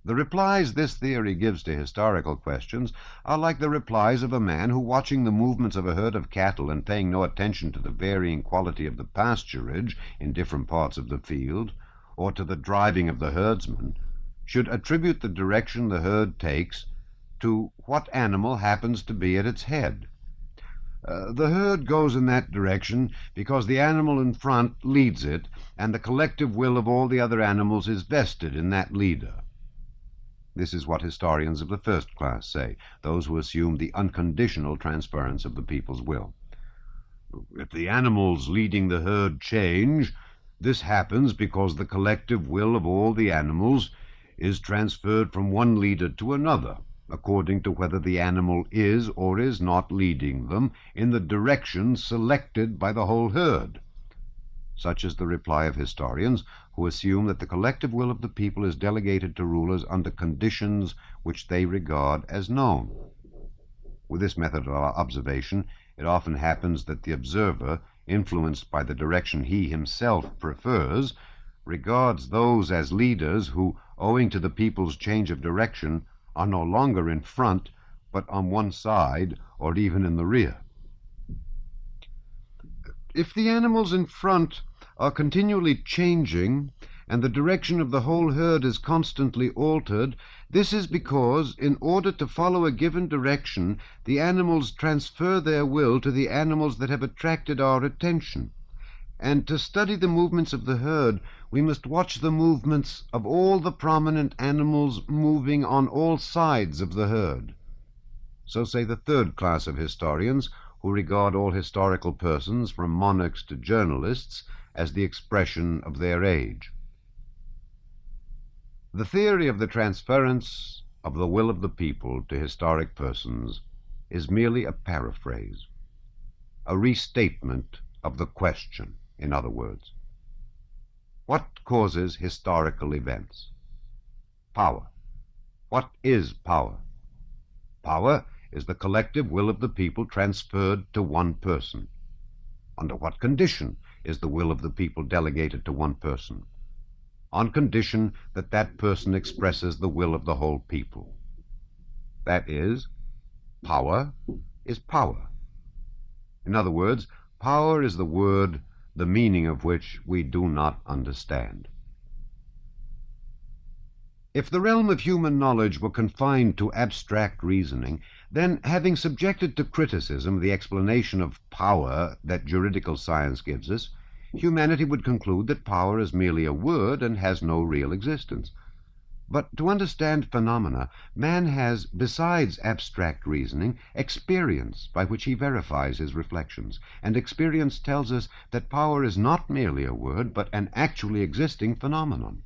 The replies this theory gives to historical questions are like the replies of a man who, watching the movements of a herd of cattle and paying no attention to the varying quality of the pasturage in different parts of the field, or to the driving of the herdsman, should attribute the direction the herd takes to what animal happens to be at its head. The herd goes in that direction because the animal in front leads it, and the collective will of all the other animals is vested in that leader. This is what historians of the first class say, those who assume the unconditional transference of the people's will. If the animals leading the herd change, this happens because the collective will of all the animals is transferred from one leader to another, according to whether the animal is or is not leading them in the direction selected by the whole herd. Such is the reply of historians who assume that the collective will of the people is delegated to rulers under conditions which they regard as known. With this method of observation, it often happens that the observer, influenced by the direction he himself prefers, regards those as leaders who, owing to the people's change of direction, are no longer in front, but on one side or even in the rear. If the animals in front are continually changing, and the direction of the whole herd is constantly altered, this is because, in order to follow a given direction, the animals transfer their will to the animals that have attracted our attention. And to study the movements of the herd, we must watch the movements of all the prominent animals moving on all sides of the herd. So say the third class of historians, who regard all historical persons, from monarchs to journalists, as the expression of their age. The theory of the transference of the will of the people to historic persons is merely a paraphrase, a restatement of the question, in other words. What causes historical events? Power. What is power? Power is the collective will of the people transferred to one person. Under what condition is the will of the people delegated to one person? On condition that that person expresses the will of the whole people. That is, power is power. In other words, power is the word, the meaning of which we do not understand. If the realm of human knowledge were confined to abstract reasoning, then, having subjected to criticism the explanation of power that juridical science gives us, humanity would conclude that power is merely a word and has no real existence. But to understand phenomena, man has, besides abstract reasoning, experience by which he verifies his reflections, and experience tells us that power is not merely a word, but an actually existing phenomenon.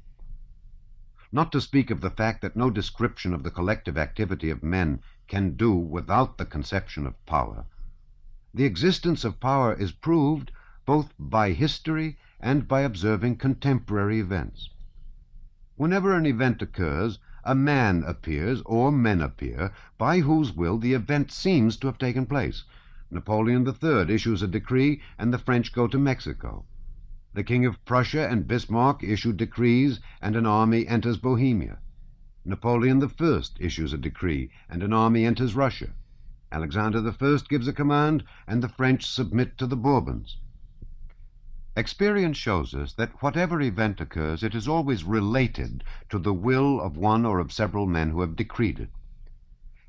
Not to speak of the fact that no description of the collective activity of men can do without the conception of power, the existence of power is proved both by history and by observing contemporary events. Whenever an event occurs, a man appears, or men appear, by whose will the event seems to have taken place. Napoleon III issues a decree, and the French go to Mexico. The King of Prussia and Bismarck issue decrees, and an army enters Bohemia. Napoleon I issues a decree, and an army enters Russia. Alexander I gives a command, and the French submit to the Bourbons. Experience shows us that whatever event occurs, it is always related to the will of one or of several men who have decreed it.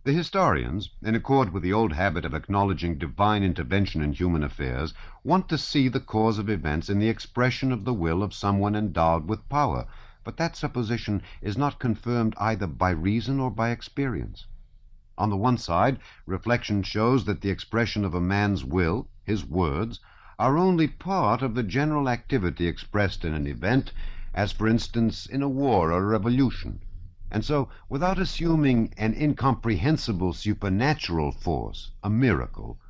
The historians, in accord with the old habit of acknowledging divine intervention in human affairs, want to see the cause of events in the expression of the will of someone endowed with power, but that supposition is not confirmed either by reason or by experience. On the one side, reflection shows that the expression of a man's will, his words, are only part of the general activity expressed in an event, as for instance in a war or a revolution. And so, without assuming an incomprehensible supernatural force, a miracle,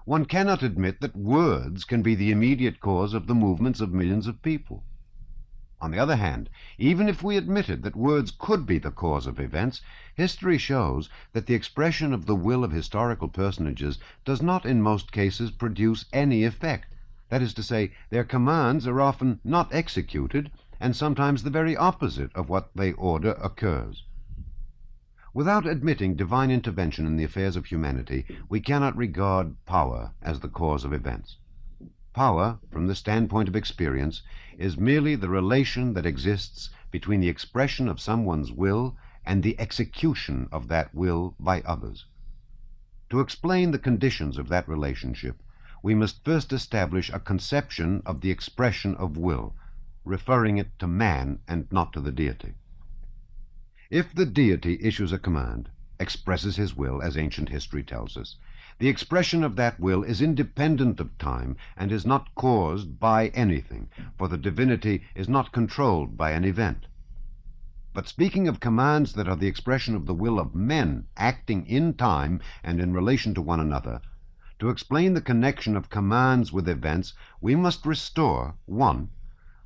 one cannot admit that words can be the immediate cause of the movements of millions of people. On the other hand, even if we admitted that words could be the cause of events, history shows that the expression of the will of historical personages does not in most cases produce any effect. That is to say, their commands are often not executed, and sometimes the very opposite of what they order occurs. Without admitting divine intervention in the affairs of humanity, we cannot regard power as the cause of events. Power, from the standpoint of experience, is merely the relation that exists between the expression of someone's will and the execution of that will by others. To explain the conditions of that relationship, we must first establish a conception of the expression of will, referring it to man and not to the deity. If the deity issues a command, expresses his will, as ancient history tells us, the expression of that will is independent of time and is not caused by anything, for the divinity is not controlled by an event. But speaking of commands that are the expression of the will of men acting in time and in relation to one another, to explain the connection of commands with events, we must restore, 1,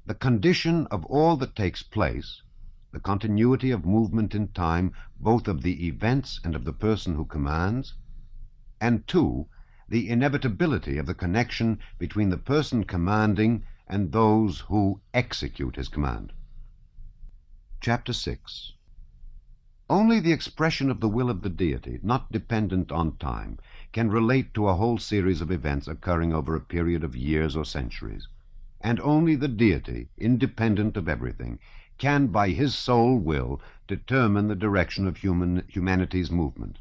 the condition of all that takes place, the continuity of movement in time, both of the events and of the person who commands, and 2, the inevitability of the connection between the person commanding and those who execute his command. Chapter 6. Only the expression of the will of the deity, not dependent on time, can relate to a whole series of events occurring over a period of years or centuries. And only the deity, independent of everything, can by his sole will determine the direction of humanity's movement.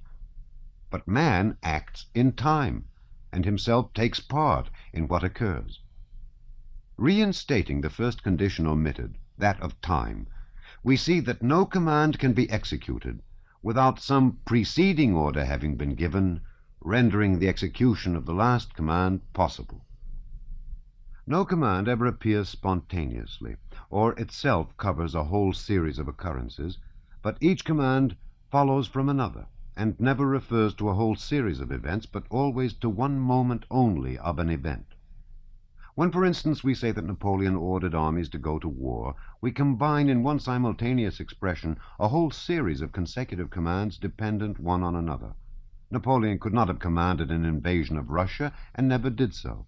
But man acts in time, and himself takes part in what occurs. Reinstating the first condition omitted, that of time, we see that no command can be executed without some preceding order having been given, rendering the execution of the last command possible. No command ever appears spontaneously, or itself covers a whole series of occurrences, but each command follows from another, and never refers to a whole series of events, but always to one moment only of an event. When, for instance, we say that Napoleon ordered armies to go to war, we combine in one simultaneous expression a whole series of consecutive commands dependent one on another. Napoleon could not have commanded an invasion of Russia, and never did so.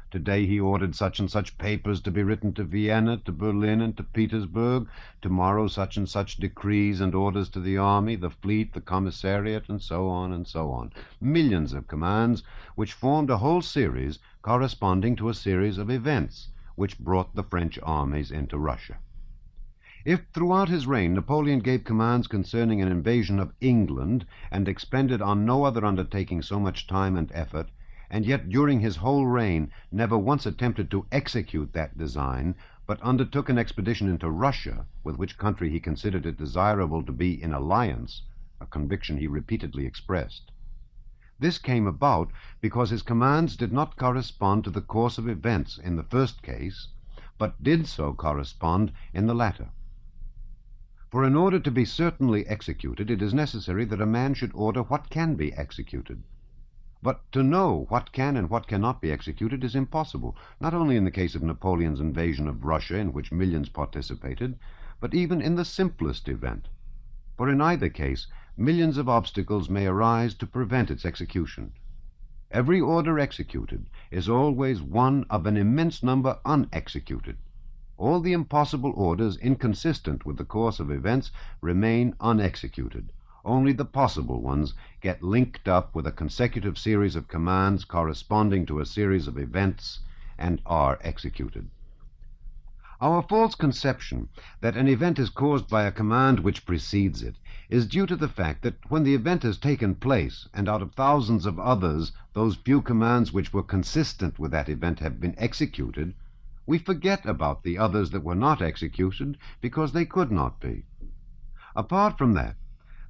Today he ordered such and such papers to be written to Vienna, to Berlin, and to Petersburg. Tomorrow such and such decrees and orders to the army, the fleet, the commissariat, and so on and so on. Millions of commands which formed a whole series corresponding to a series of events which brought the French armies into Russia. If throughout his reign Napoleon gave commands concerning an invasion of England and expended on no other undertaking so much time and effort, and yet during his whole reign never once attempted to execute that design, but undertook an expedition into Russia, with which country he considered it desirable to be in alliance, a conviction he repeatedly expressed. This came about because his commands did not correspond to the course of events in the first case, but did so correspond in the latter. For in order to be certainly executed, it is necessary that a man should order what can be executed. But to know what can and what cannot be executed is impossible, not only in the case of Napoleon's invasion of Russia, in which millions participated, but even in the simplest event. For in either case, millions of obstacles may arise to prevent its execution. Every order executed is always one of an immense number unexecuted. All the impossible orders inconsistent with the course of events remain unexecuted. Only the possible ones get linked up with a consecutive series of commands corresponding to a series of events and are executed. Our false conception that an event is caused by a command which precedes it is due to the fact that when the event has taken place, and out of thousands of others those few commands which were consistent with that event have been executed, we forget about the others that were not executed because they could not be. Apart from that,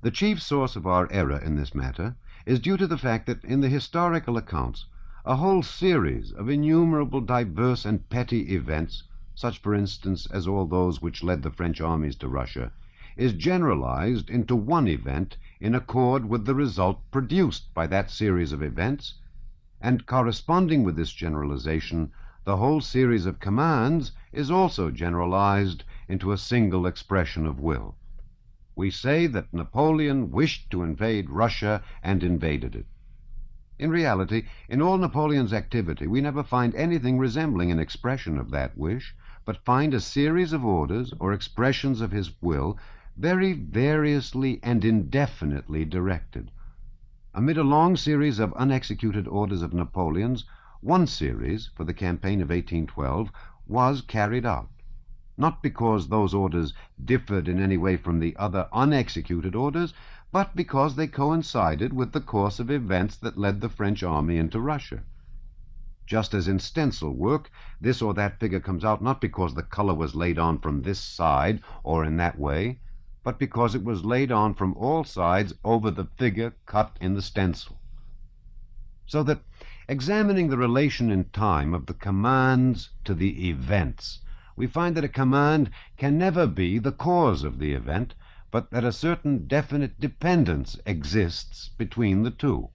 the chief source of our error in this matter is due to the fact that in the historical accounts a whole series of innumerable diverse and petty events, such for instance as all those which led the French armies to Russia, is generalized into one event in accord with the result produced by that series of events, and corresponding with this generalization, the whole series of commands is also generalized into a single expression of will. We say that Napoleon wished to invade Russia and invaded it. In reality, in all Napoleon's activity, we never find anything resembling an expression of that wish, but find a series of orders or expressions of his will very variously and indefinitely directed. Amid a long series of unexecuted orders of Napoleon's, one series, for the campaign of 1812, was carried out. Not because those orders differed in any way from the other unexecuted orders, but because they coincided with the course of events that led the French army into Russia. Just as in stencil work, this or that figure comes out not because the color was laid on from this side or in that way, but because it was laid on from all sides over the figure cut in the stencil. So that, examining the relation in time of the commands to the events, we find that a command can never be the cause of the event, but that a certain definite dependence exists between the two.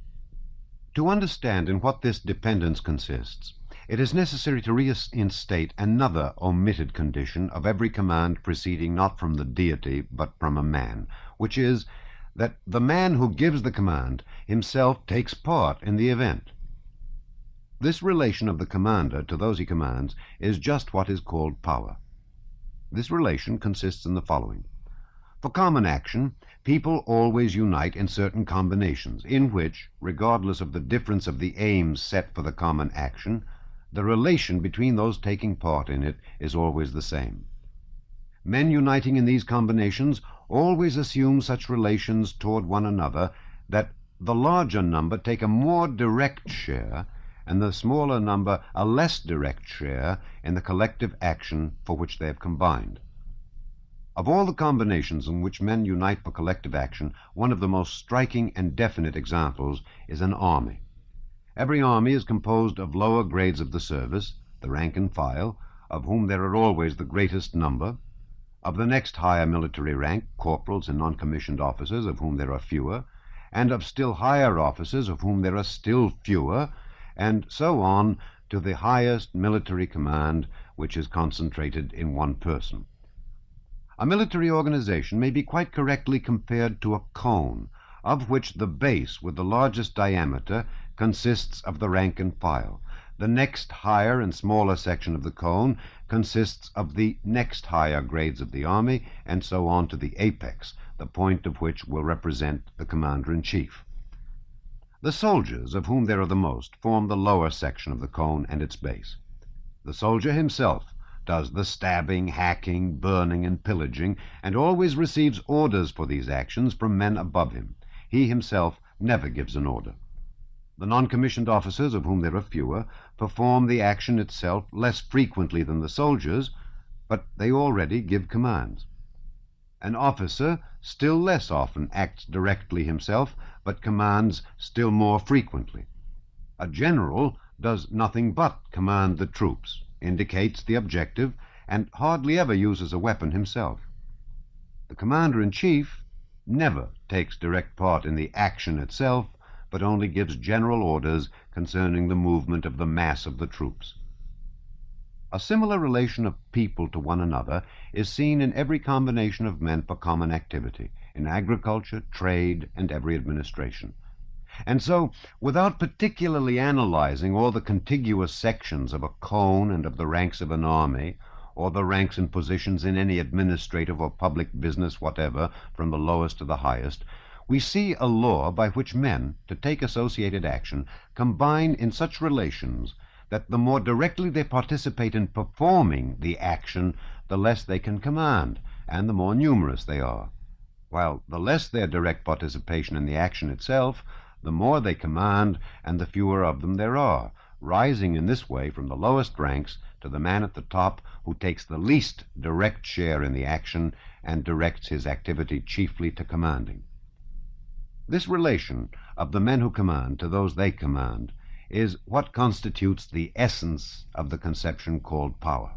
To understand in what this dependence consists, it is necessary to reinstate another omitted condition of every command proceeding not from the deity but from a man, which is that the man who gives the command himself takes part in the event. This relation of the commander to those he commands is just what is called power. This relation consists in the following. For common action, people always unite in certain combinations, in which, regardless of the difference of the aims set for the common action, the relation between those taking part in it is always the same. Men uniting in these combinations always assume such relations toward one another that the larger number take a more direct share and the smaller number a less direct share in the collective action for which they have combined. Of all the combinations in which men unite for collective action, one of the most striking and definite examples is an army. Every army is composed of lower grades of the service, the rank and file, of whom there are always the greatest number, of the next higher military rank, corporals and non-commissioned officers, of whom there are fewer, and of still higher officers, of whom there are still fewer, and so on to the highest military command, which is concentrated in one person. A military organization may be quite correctly compared to a cone, of which the base with the largest diameter consists of the rank and file. The next higher and smaller section of the cone consists of the next higher grades of the army, and so on to the apex, the point of which will represent the commander-in-chief. The soldiers, of whom there are the most, form the lower section of the cone and its base. The soldier himself does the stabbing, hacking, burning, and pillaging, and always receives orders for these actions from men above him. He himself never gives an order. The non-commissioned officers, of whom there are fewer, perform the action itself less frequently than the soldiers, but they already give commands. An officer still less often acts directly himself, but commands still more frequently. A general does nothing but command the troops, indicates the objective, and hardly ever uses a weapon himself. The commander-in-chief never takes direct part in the action itself, but only gives general orders concerning the movement of the mass of the troops. A similar relation of people to one another is seen in every combination of men for common activity, in agriculture, trade, and every administration. And so, without particularly analyzing all the contiguous sections of a cone and of the ranks of an army, or the ranks and positions in any administrative or public business whatever, from the lowest to the highest, we see a law by which men, to take associated action, combine in such relations that the more directly they participate in performing the action, the less they can command, and the more numerous they are, while the less their direct participation in the action itself, the more they command, and the fewer of them there are, rising in this way from the lowest ranks to the man at the top who takes the least direct share in the action and directs his activity chiefly to commanding. This relation of the men who command to those they command is what constitutes the essence of the conception called power.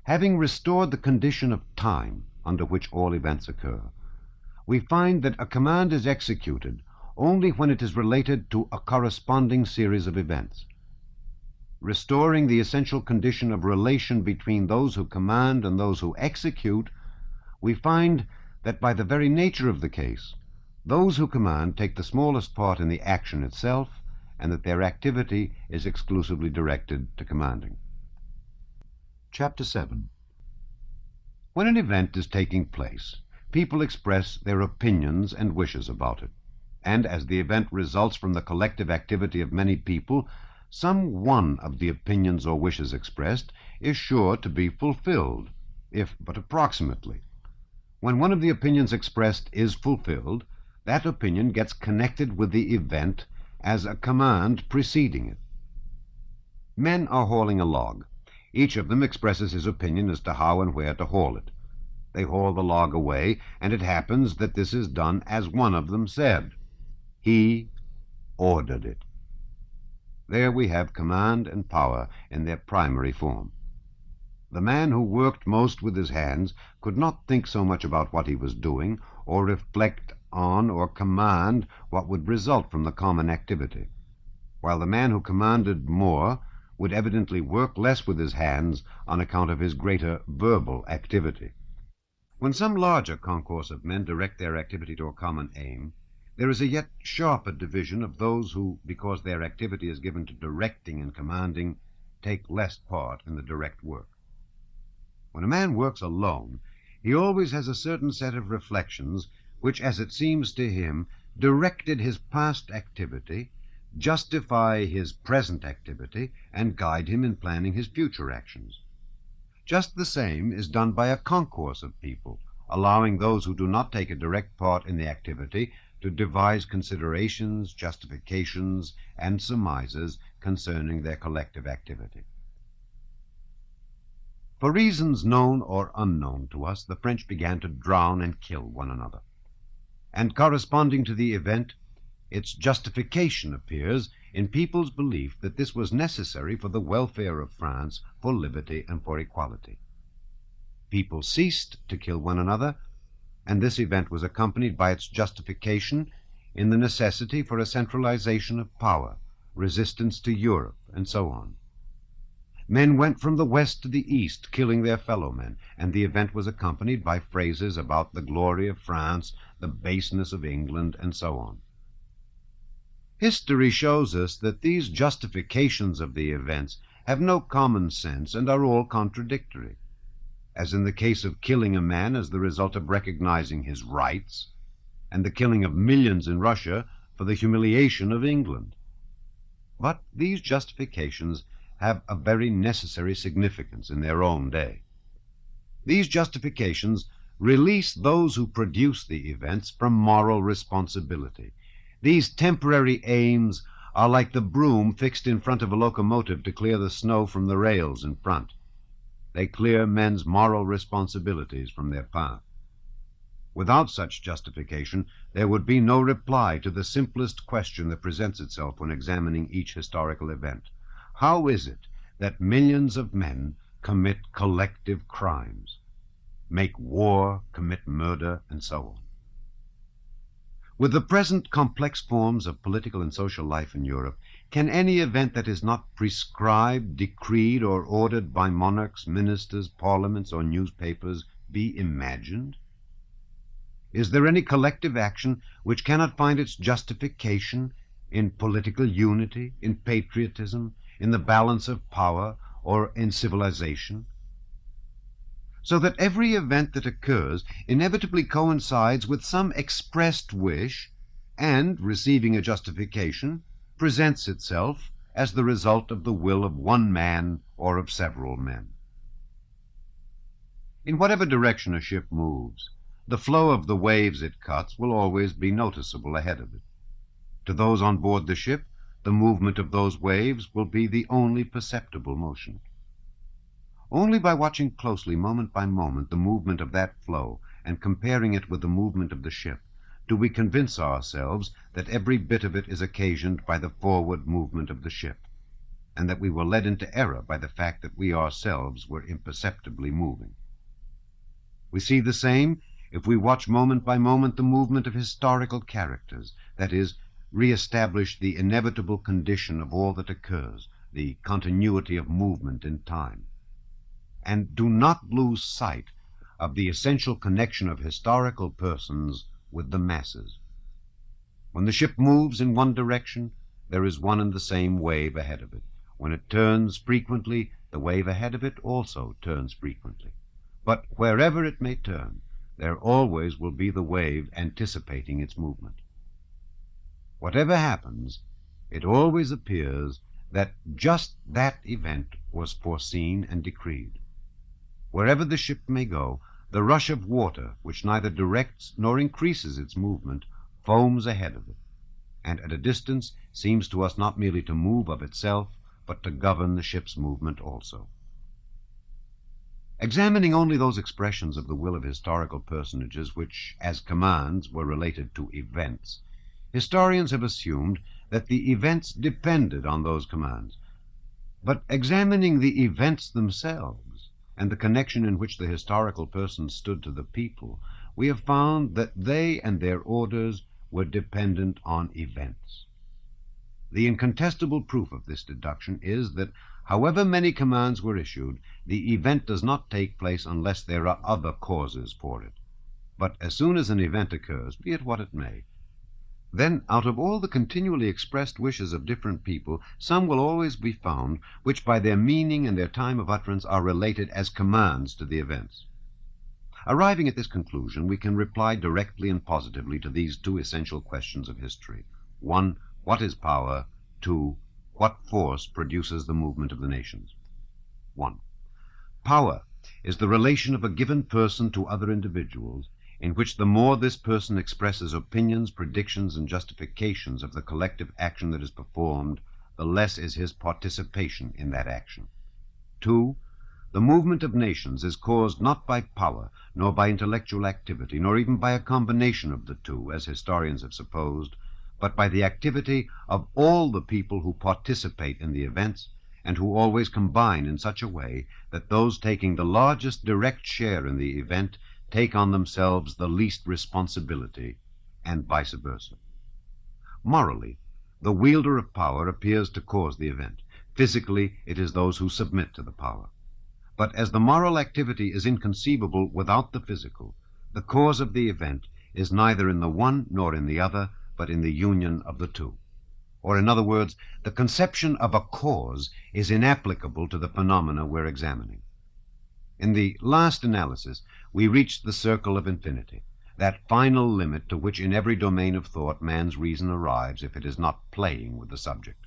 Having restored the condition of time under which all events occur, we find that a command is executed only when it is related to a corresponding series of events. Restoring the essential condition of relation between those who command and those who execute, we find that by the very nature of the case, those who command take the smallest part in the action itself, and that their activity is exclusively directed to commanding. Chapter 7. When an event is taking place, people express their opinions and wishes about it, and as the event results from the collective activity of many people, some one of the opinions or wishes expressed is sure to be fulfilled, if but approximately. When one of the opinions expressed is fulfilled, that opinion gets connected with the event as a command preceding it. Men are hauling a log. Each of them expresses his opinion as to how and where to haul it. They haul the log away, and it happens that this is done as one of them said. He ordered it. There we have command and power in their primary form. The man who worked most with his hands could not think so much about what he was doing, or reflect on or command what would result from the common activity, while the man who commanded more would evidently work less with his hands on account of his greater verbal activity. When some larger concourse of men direct their activity to a common aim, there is a yet sharper division of those who, because their activity is given to directing and commanding, take less part in the direct work. When a man works alone, he always has a certain set of reflections which, as it seems to him, directed his past activity, justify his present activity, and guide him in planning his future actions. Just the same is done by a concourse of people, allowing those who do not take a direct part in the activity to devise considerations, justifications, and surmises concerning their collective activity. For reasons known or unknown to us, the French began to drown and kill one another. And corresponding to the event, its justification appears in people's belief that this was necessary for the welfare of France, for liberty and for equality. People ceased to kill one another, and this event was accompanied by its justification in the necessity for a centralization of power, resistance to Europe, and so on. Men went from the west to the east, killing their fellow men, and the event was accompanied by phrases about the glory of France, the baseness of England, and so on. History shows us that these justifications of the events have no common sense and are all contradictory, as in the case of killing a man as the result of recognizing his rights, and the killing of millions in Russia for the humiliation of England. But these justifications have a very necessary significance in their own day. These justifications release those who produce the events from moral responsibility. These temporary aims are like the broom fixed in front of a locomotive to clear the snow from the rails in front. They clear men's moral responsibilities from their path. Without such justification, there would be no reply to the simplest question that presents itself when examining each historical event. How is it that millions of men commit collective crimes, make war, commit murder, and so on? With the present complex forms of political and social life in Europe, can any event that is not prescribed, decreed, or ordered by monarchs, ministers, parliaments, or newspapers be imagined? Is there any collective action which cannot find its justification in political unity, in patriotism, in the balance of power, or in civilization? So that every event that occurs inevitably coincides with some expressed wish, and, receiving a justification, presents itself as the result of the will of one man or of several men. In whatever direction a ship moves, the flow of the waves it cuts will always be noticeable ahead of it. To those on board the ship, the movement of those waves will be the only perceptible motion. Only by watching closely, moment by moment, the movement of that flow and comparing it with the movement of the ship, do we convince ourselves that every bit of it is occasioned by the forward movement of the ship, and that we were led into error by the fact that we ourselves were imperceptibly moving. We see the same if we watch moment by moment the movement of historical characters, that is, re-establish the inevitable condition of all that occurs, the continuity of movement in time. And do not lose sight of the essential connection of historical persons with the masses. When the ship moves in one direction, there is one and the same wave ahead of it. When it turns frequently, the wave ahead of it also turns frequently. But wherever it may turn, there always will be the wave anticipating its movement. Whatever happens, it always appears that just that event was foreseen and decreed. Wherever the ship may go, the rush of water, which neither directs nor increases its movement, foams ahead of it, and at a distance seems to us not merely to move of itself, but to govern the ship's movement also. Examining only those expressions of the will of historical personages which, as commands, were related to events, historians have assumed that the events depended on those commands. But examining the events themselves, and the connection in which the historical persons stood to the people, we have found that they and their orders were dependent on events. The incontestable proof of this deduction is that however many commands were issued, the event does not take place unless there are other causes for it. But as soon as an event occurs, be it what it may, then out of all the continually expressed wishes of different people, some will always be found which by their meaning and their time of utterance are related as commands to the events. Arriving at this conclusion, we can reply directly and positively to these two essential questions of history. 1. What is power? 2. What force produces the movement of the nations? 1. Power is the relation of a given person to other individuals, in which the more this person expresses opinions, predictions, and justifications of the collective action that is performed, the less is his participation in that action. 2. The movement of nations is caused not by power, nor by intellectual activity, nor even by a combination of the two, as historians have supposed, but by the activity of all the people who participate in the events, and who always combine in such a way that those taking the largest direct share in the event take on themselves the least responsibility, and vice versa. Morally, the wielder of power appears to cause the event. Physically, it is those who submit to the power. But as the moral activity is inconceivable without the physical, the cause of the event is neither in the one nor in the other, but in the union of the two. Or in other words, the conception of a cause is inapplicable to the phenomena we're examining. In the last analysis, we reached the circle of infinity, that final limit to which in every domain of thought man's reason arrives if it is not playing with the subject.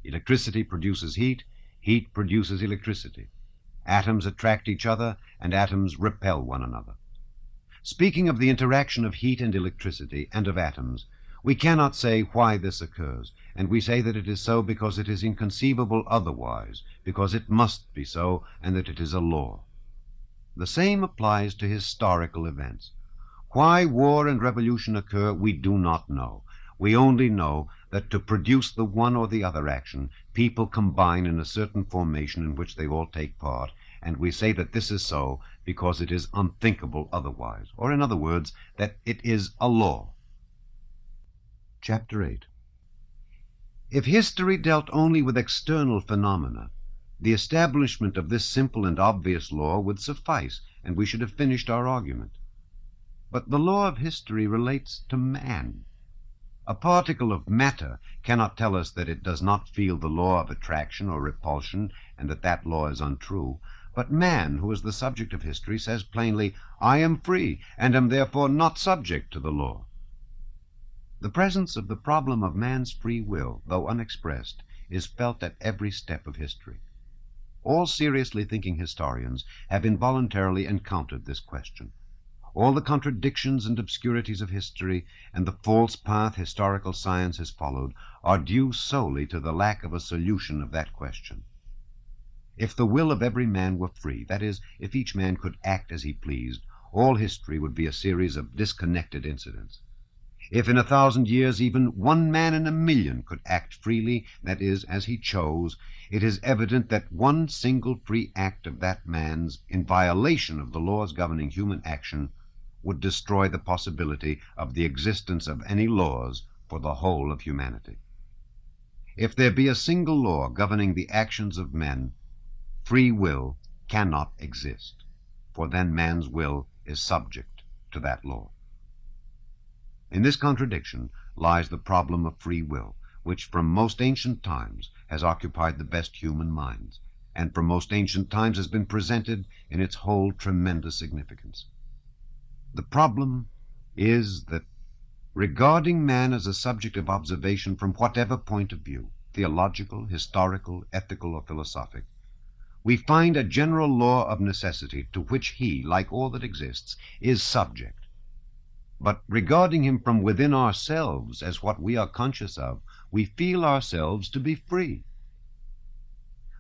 Electricity produces heat, heat produces electricity. Atoms attract each other, and atoms repel one another. Speaking of the interaction of heat and electricity, and of atoms, we cannot say why this occurs, and we say that it is so because it is inconceivable otherwise, because it must be so, and that it is a law. The same applies to historical events. Why war and revolution occur, we do not know. We only know that to produce the one or the other action, people combine in a certain formation in which they all take part, and we say that this is so because it is unthinkable otherwise, or in other words, that it is a law. Chapter 8. If history dealt only with external phenomena, the establishment of this simple and obvious law would suffice, and we should have finished our argument. But the law of history relates to man. A particle of matter cannot tell us that it does not feel the law of attraction or repulsion, and that that law is untrue. But man, who is the subject of history, says plainly, I am free, and am therefore not subject to the law. The presence of the problem of man's free will, though unexpressed, is felt at every step of history. All seriously thinking historians have involuntarily encountered this question. All the contradictions and obscurities of history and the false path historical science has followed are due solely to the lack of a solution of that question. If the will of every man were free, that is, if each man could act as he pleased, all history would be a series of disconnected incidents. If in 1,000 years even 1 man in 1,000,000 could act freely, that is, as he chose, it is evident that one single free act of that man's, in violation of the laws governing human action, would destroy the possibility of the existence of any laws for the whole of humanity. If there be a single law governing the actions of men, free will cannot exist, for then man's will is subject to that law. In this contradiction lies the problem of free will, which from most ancient times has occupied the best human minds, and from most ancient times has been presented in its whole tremendous significance. The problem is that, regarding man as a subject of observation from whatever point of view, theological, historical, ethical, or philosophic, we find a general law of necessity to which he, like all that exists, is subject. But regarding him from within ourselves as what we are conscious of, we feel ourselves to be free.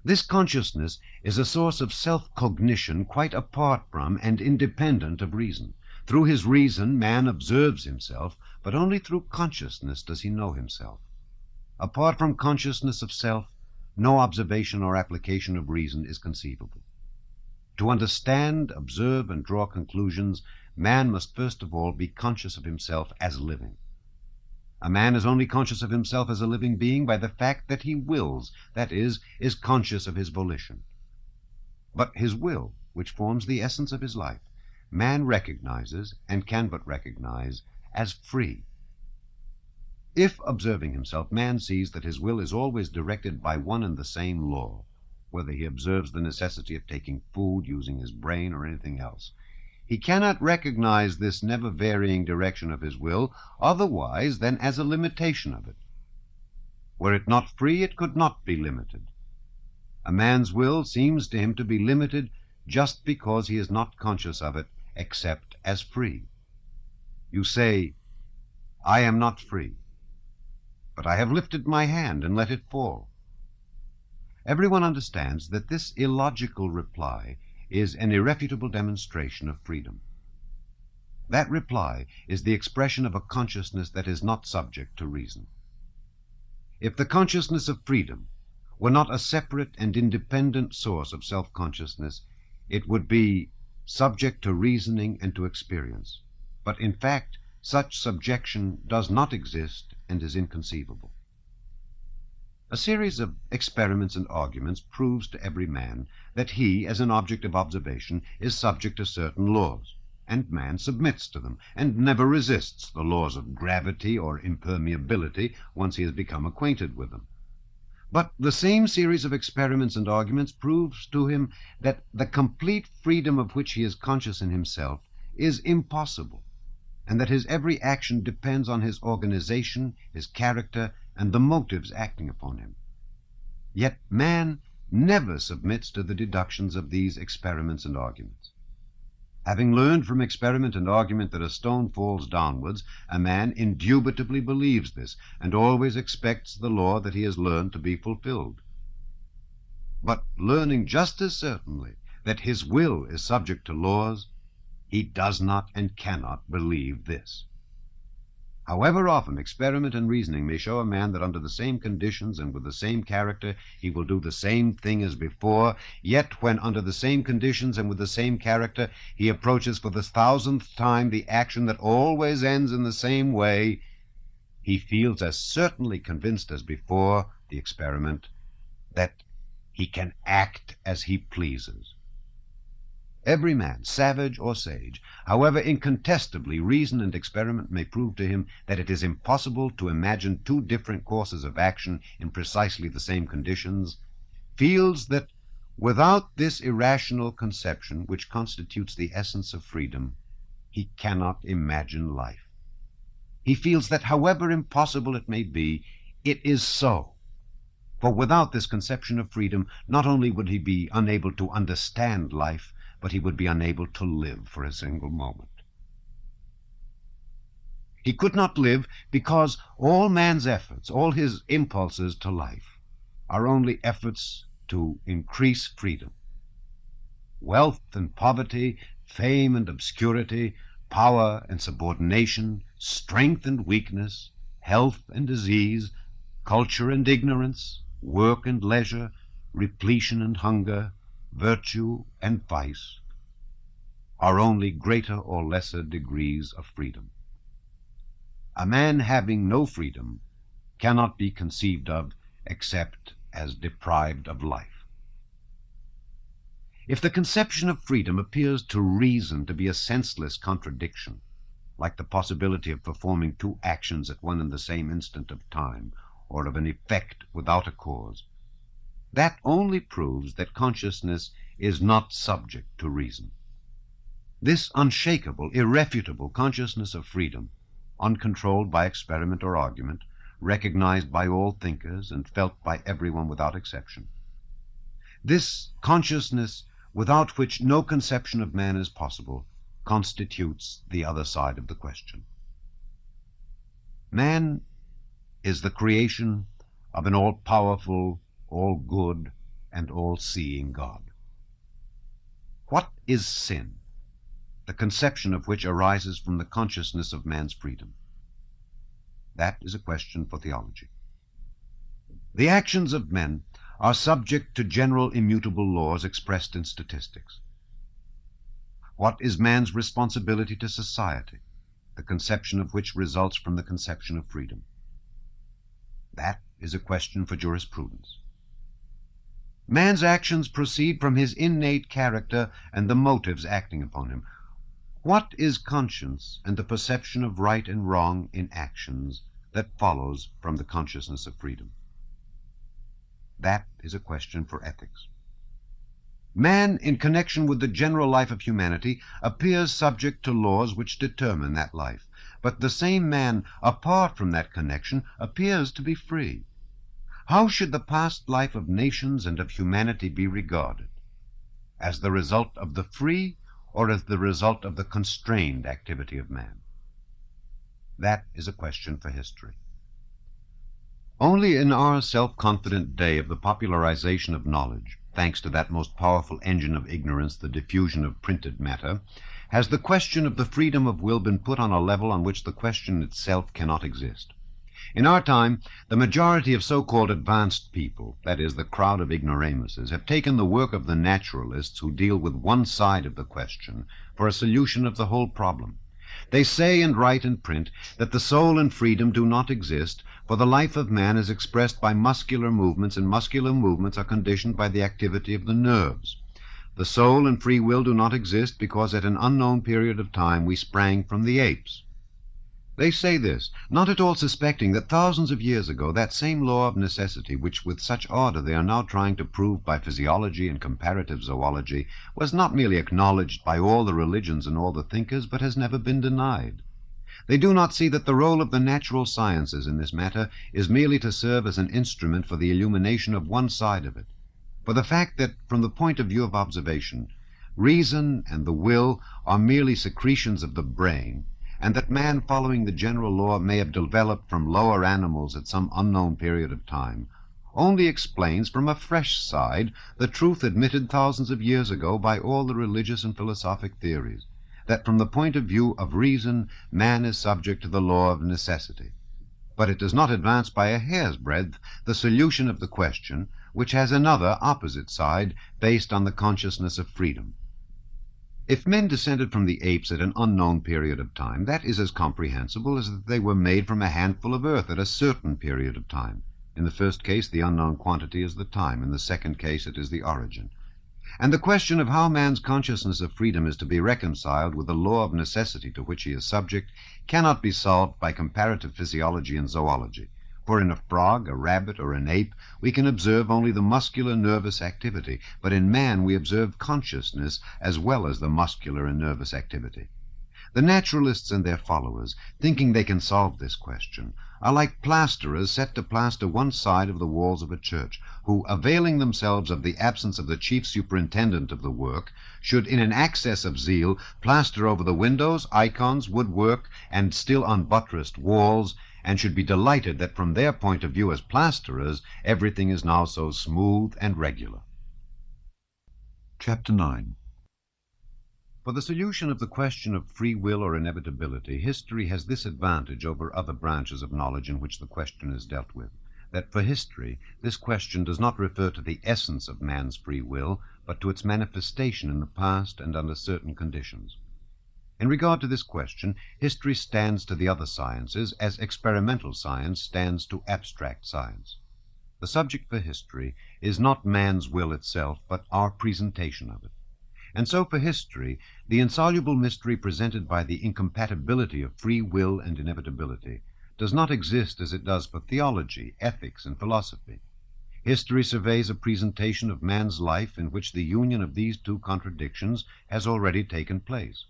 This consciousness is a source of self-cognition quite apart from and independent of reason. Through his reason, man observes himself, but only through consciousness does he know himself. Apart from consciousness of self, no observation or application of reason is conceivable. To understand, observe, and draw conclusions, man must first of all be conscious of himself as living. A man is only conscious of himself as a living being by the fact that he wills, that is conscious of his volition. But his will, which forms the essence of his life, man recognizes, and can but recognize, as free. If, observing himself, man sees that his will is always directed by one and the same law, whether he observes the necessity of taking food, using his brain, or anything else, he cannot recognize this never-varying direction of his will otherwise than as a limitation of it. Were it not free, it could not be limited. A man's will seems to him to be limited just because he is not conscious of it except as free. You say, I am not free, but I have lifted my hand and let it fall. Everyone understands that this illogical reply is an irrefutable demonstration of freedom. That reply is the expression of a consciousness that is not subject to reason. If the consciousness of freedom were not a separate and independent source of self-consciousness, it would be subject to reasoning and to experience. But in fact, such subjection does not exist and is inconceivable. A series of experiments and arguments proves to every man that he, as an object of observation, is subject to certain laws, and man submits to them, and never resists the laws of gravity or impermeability once he has become acquainted with them. But the same series of experiments and arguments proves to him that the complete freedom of which he is conscious in himself is impossible, and that his every action depends on his organization, his character, and the motives acting upon him. Yet man never submits to the deductions of these experiments and arguments. Having learned from experiment and argument that a stone falls downwards, a man indubitably believes this, and always expects the law that he has learned to be fulfilled. But learning just as certainly that his will is subject to laws, he does not and cannot believe this. However often experiment and reasoning may show a man that under the same conditions and with the same character he will do the same thing as before, yet when under the same conditions and with the same character he approaches for the 1000th time the action that always ends in the same way, he feels as certainly convinced as before the experiment that he can act as he pleases. Every man, savage or sage, however incontestably reason and experiment may prove to him that it is impossible to imagine two different courses of action in precisely the same conditions, feels that without this irrational conception which constitutes the essence of freedom, he cannot imagine life. He feels that however impossible it may be, it is so. For without this conception of freedom, not only would he be unable to understand life, but he would be unable to live for a single moment. He could not live because all man's efforts, all his impulses to life, are only efforts to increase freedom. Wealth and poverty, fame and obscurity, power and subordination, strength and weakness, health and disease, culture and ignorance, work and leisure, repletion and hunger, virtue and vice, are only greater or lesser degrees of freedom. A man having no freedom cannot be conceived of except as deprived of life. If the conception of freedom appears to reason to be a senseless contradiction, like the possibility of performing two actions at one and the same instant of time, or of an effect without a cause, that only proves that consciousness is not subject to reason. This unshakable, irrefutable consciousness of freedom, uncontrolled by experiment or argument, recognized by all thinkers and felt by everyone without exception. This consciousness, without which no conception of man is possible, constitutes the other side of the question. Man is the creation of an all-powerful, all-good, and all-seeing God. What is sin, the conception of which arises from the consciousness of man's freedom? That is a question for theology. The actions of men are subject to general immutable laws expressed in statistics. What is man's responsibility to society, the conception of which results from the conception of freedom? That is a question for jurisprudence. Man's actions proceed from his innate character and the motives acting upon him. What is conscience and the perception of right and wrong in actions that follows from the consciousness of freedom? That is a question for ethics. Man, in connection with the general life of humanity, appears subject to laws which determine that life, but the same man, apart from that connection, appears to be free. How should the past life of nations and of humanity be regarded? As the result of the free or as the result of the constrained activity of man? That is a question for history. Only in our self-confident day of the popularization of knowledge, thanks to that most powerful engine of ignorance, the diffusion of printed matter, has the question of the freedom of will been put on a level on which the question itself cannot exist. In our time, the majority of so-called advanced people, that is, the crowd of ignoramuses, have taken the work of the naturalists who deal with one side of the question for a solution of the whole problem. They say and write and print that the soul and freedom do not exist, for the life of man is expressed by muscular movements, and muscular movements are conditioned by the activity of the nerves. The soul and free will do not exist because at an unknown period of time we sprang from the apes. They say this, not at all suspecting that thousands of years ago that same law of necessity, which with such ardor they are now trying to prove by physiology and comparative zoology, was not merely acknowledged by all the religions and all the thinkers, but has never been denied. They do not see that the role of the natural sciences in this matter is merely to serve as an instrument for the illumination of one side of it. For the fact that, from the point of view of observation, reason and the will are merely secretions of the brain, and that man, following the general law, may have developed from lower animals at some unknown period of time, only explains from a fresh side the truth admitted thousands of years ago by all the religious and philosophic theories, that from the point of view of reason man is subject to the law of necessity. But it does not advance by a hair's breadth the solution of the question, which has another opposite side based on the consciousness of freedom. If men descended from the apes at an unknown period of time, that is as comprehensible as that they were made from a handful of earth at a certain period of time. In the first case, the unknown quantity is the time. In the second case, it is the origin. And the question of how man's consciousness of freedom is to be reconciled with the law of necessity to which he is subject cannot be solved by comparative physiology and zoology. For in a frog, a rabbit, or an ape, we can observe only the muscular nervous activity, but in man we observe consciousness as well as the muscular and nervous activity. The naturalists and their followers, thinking they can solve this question, are like plasterers set to plaster one side of the walls of a church, who, availing themselves of the absence of the chief superintendent of the work, should, in an access of zeal, plaster over the windows, icons, woodwork, and still unbuttressed walls, and should be delighted that from their point of view as plasterers, everything is now so smooth and regular. Chapter 9. For the solution of the question of free will or inevitability, history has this advantage over other branches of knowledge in which the question is dealt with, that for history this question does not refer to the essence of man's free will, but to its manifestation in the past and under certain conditions. In regard to this question, history stands to the other sciences as experimental science stands to abstract science. The subject for history is not man's will itself, but our presentation of it. And so for history, the insoluble mystery presented by the incompatibility of free will and inevitability does not exist as it does for theology, ethics, and philosophy. History surveys a presentation of man's life in which the union of these two contradictions has already taken place.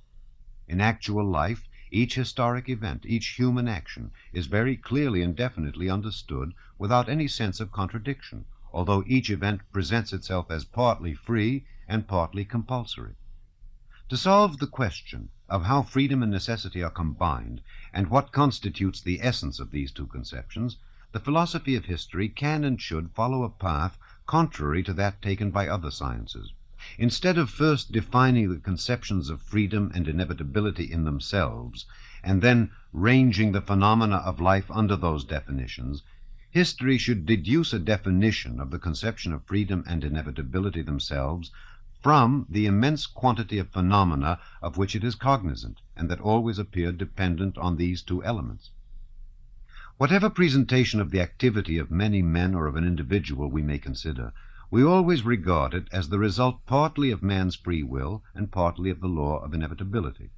In actual life, each historic event, each human action, is very clearly and definitely understood without any sense of contradiction, although each event presents itself as partly free and partly compulsory. To solve the question of how freedom and necessity are combined, and what constitutes the essence of these two conceptions, the philosophy of history can and should follow a path contrary to that taken by other sciences. Instead of first defining the conceptions of freedom and inevitability in themselves, and then ranging the phenomena of life under those definitions, history should deduce a definition of the conception of freedom and inevitability themselves from the immense quantity of phenomena of which it is cognizant, and that always appear dependent on these two elements. Whatever presentation of the activity of many men or of an individual we may consider, we always regard it as the result partly of man's free will and partly of the law of inevitability.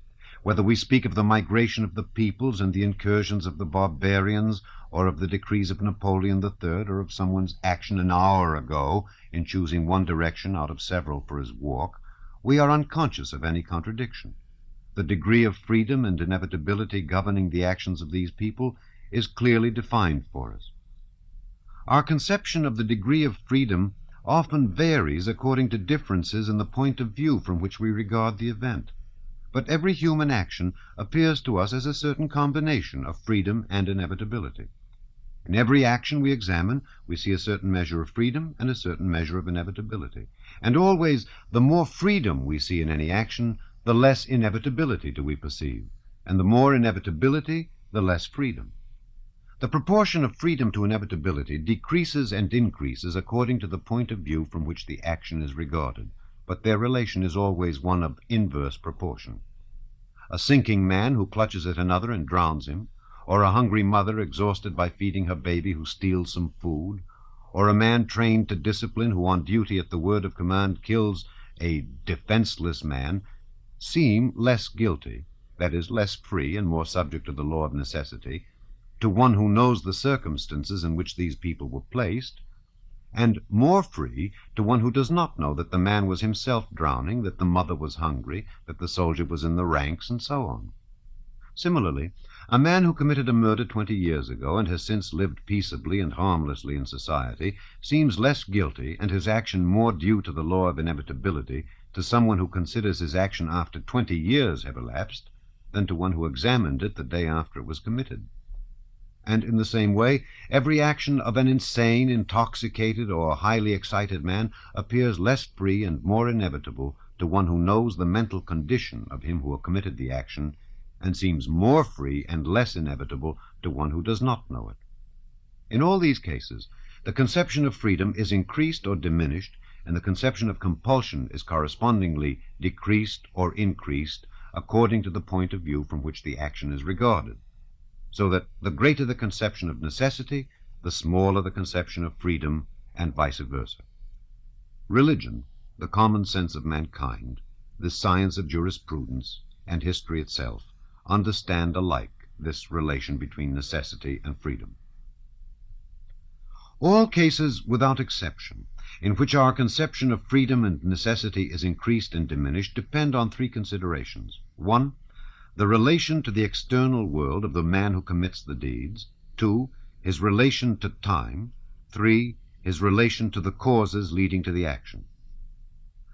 Whether we speak of the migration of the peoples and the incursions of the barbarians, or of the decrees of Napoleon III, or of someone's action an hour ago in choosing one direction out of several for his walk, we are unconscious of any contradiction. The degree of freedom and inevitability governing the actions of these people is clearly defined for us. Our conception of the degree of freedom often varies according to differences in the point of view from which we regard the event. But every human action appears to us as a certain combination of freedom and inevitability. In every action we examine, we see a certain measure of freedom and a certain measure of inevitability. And always, the more freedom we see in any action, the less inevitability do we perceive, and the more inevitability, the less freedom. The proportion of freedom to inevitability decreases and increases according to the point of view from which the action is regarded, but their relation is always one of inverse proportion. a sinking man who clutches at another and drowns him, or a hungry mother exhausted by feeding her baby who steals some food, or a man trained to discipline who on duty at the word of command kills a defenseless man, seem less guilty, that is, less free and more subject to the law of necessity, to one who knows the circumstances in which these people were placed, and more free to one who does not know that the man was himself drowning, that the mother was hungry, that the soldier was in the ranks, and so on. Similarly, a man who committed a murder 20 years ago and has since lived peaceably and harmlessly in society seems less guilty and his action more due to the law of inevitability to someone who considers his action after 20 years have elapsed than to one who examined it the day after it was committed. And in the same way, every action of an insane, intoxicated, or highly excited man appears less free and more inevitable to one who knows the mental condition of him who committed the action, and seems more free and less inevitable to one who does not know it. In all these cases, the conception of freedom is increased or diminished, and the conception of compulsion is correspondingly decreased or increased according to the point of view from which the action is regarded, so that the greater the conception of necessity, the smaller the conception of freedom, and vice versa. Religion, the common sense of mankind, the science of jurisprudence, and history itself understand alike this relation between necessity and freedom. All cases, without exception, in which our conception of freedom and necessity is increased and diminished depend on three considerations. 1. The relation to the external world of the man who commits the deeds. 2. His relation to time. 3. His relation to the causes leading to the action.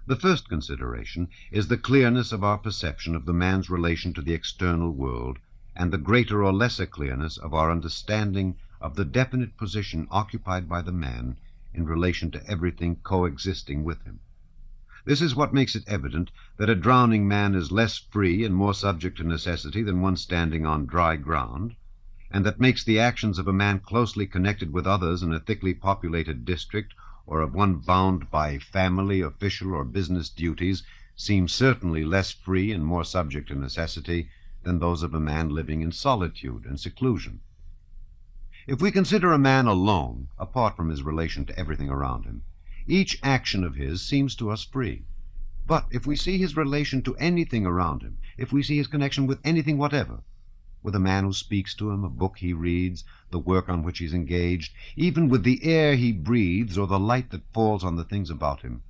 The first consideration is the clearness of our perception of the man's relation to the external world, and the greater or lesser clearness of our understanding of the definite position occupied by the man in relation to everything coexisting with him. This is what makes it evident that a drowning man is less free and more subject to necessity than one standing on dry ground, and that makes the actions of a man closely connected with others in a thickly populated district, or of one bound by family, official, or business duties, seem certainly less free and more subject to necessity than those of a man living in solitude and seclusion. If we consider a man alone, apart from his relation to everything around him, each action of his seems to us free. But if we see his relation to anything around him, if we see his connection with anything whatever, with a man who speaks to him, a book he reads, the work on which he's engaged, even with the air he breathes or the light that falls on the things about him,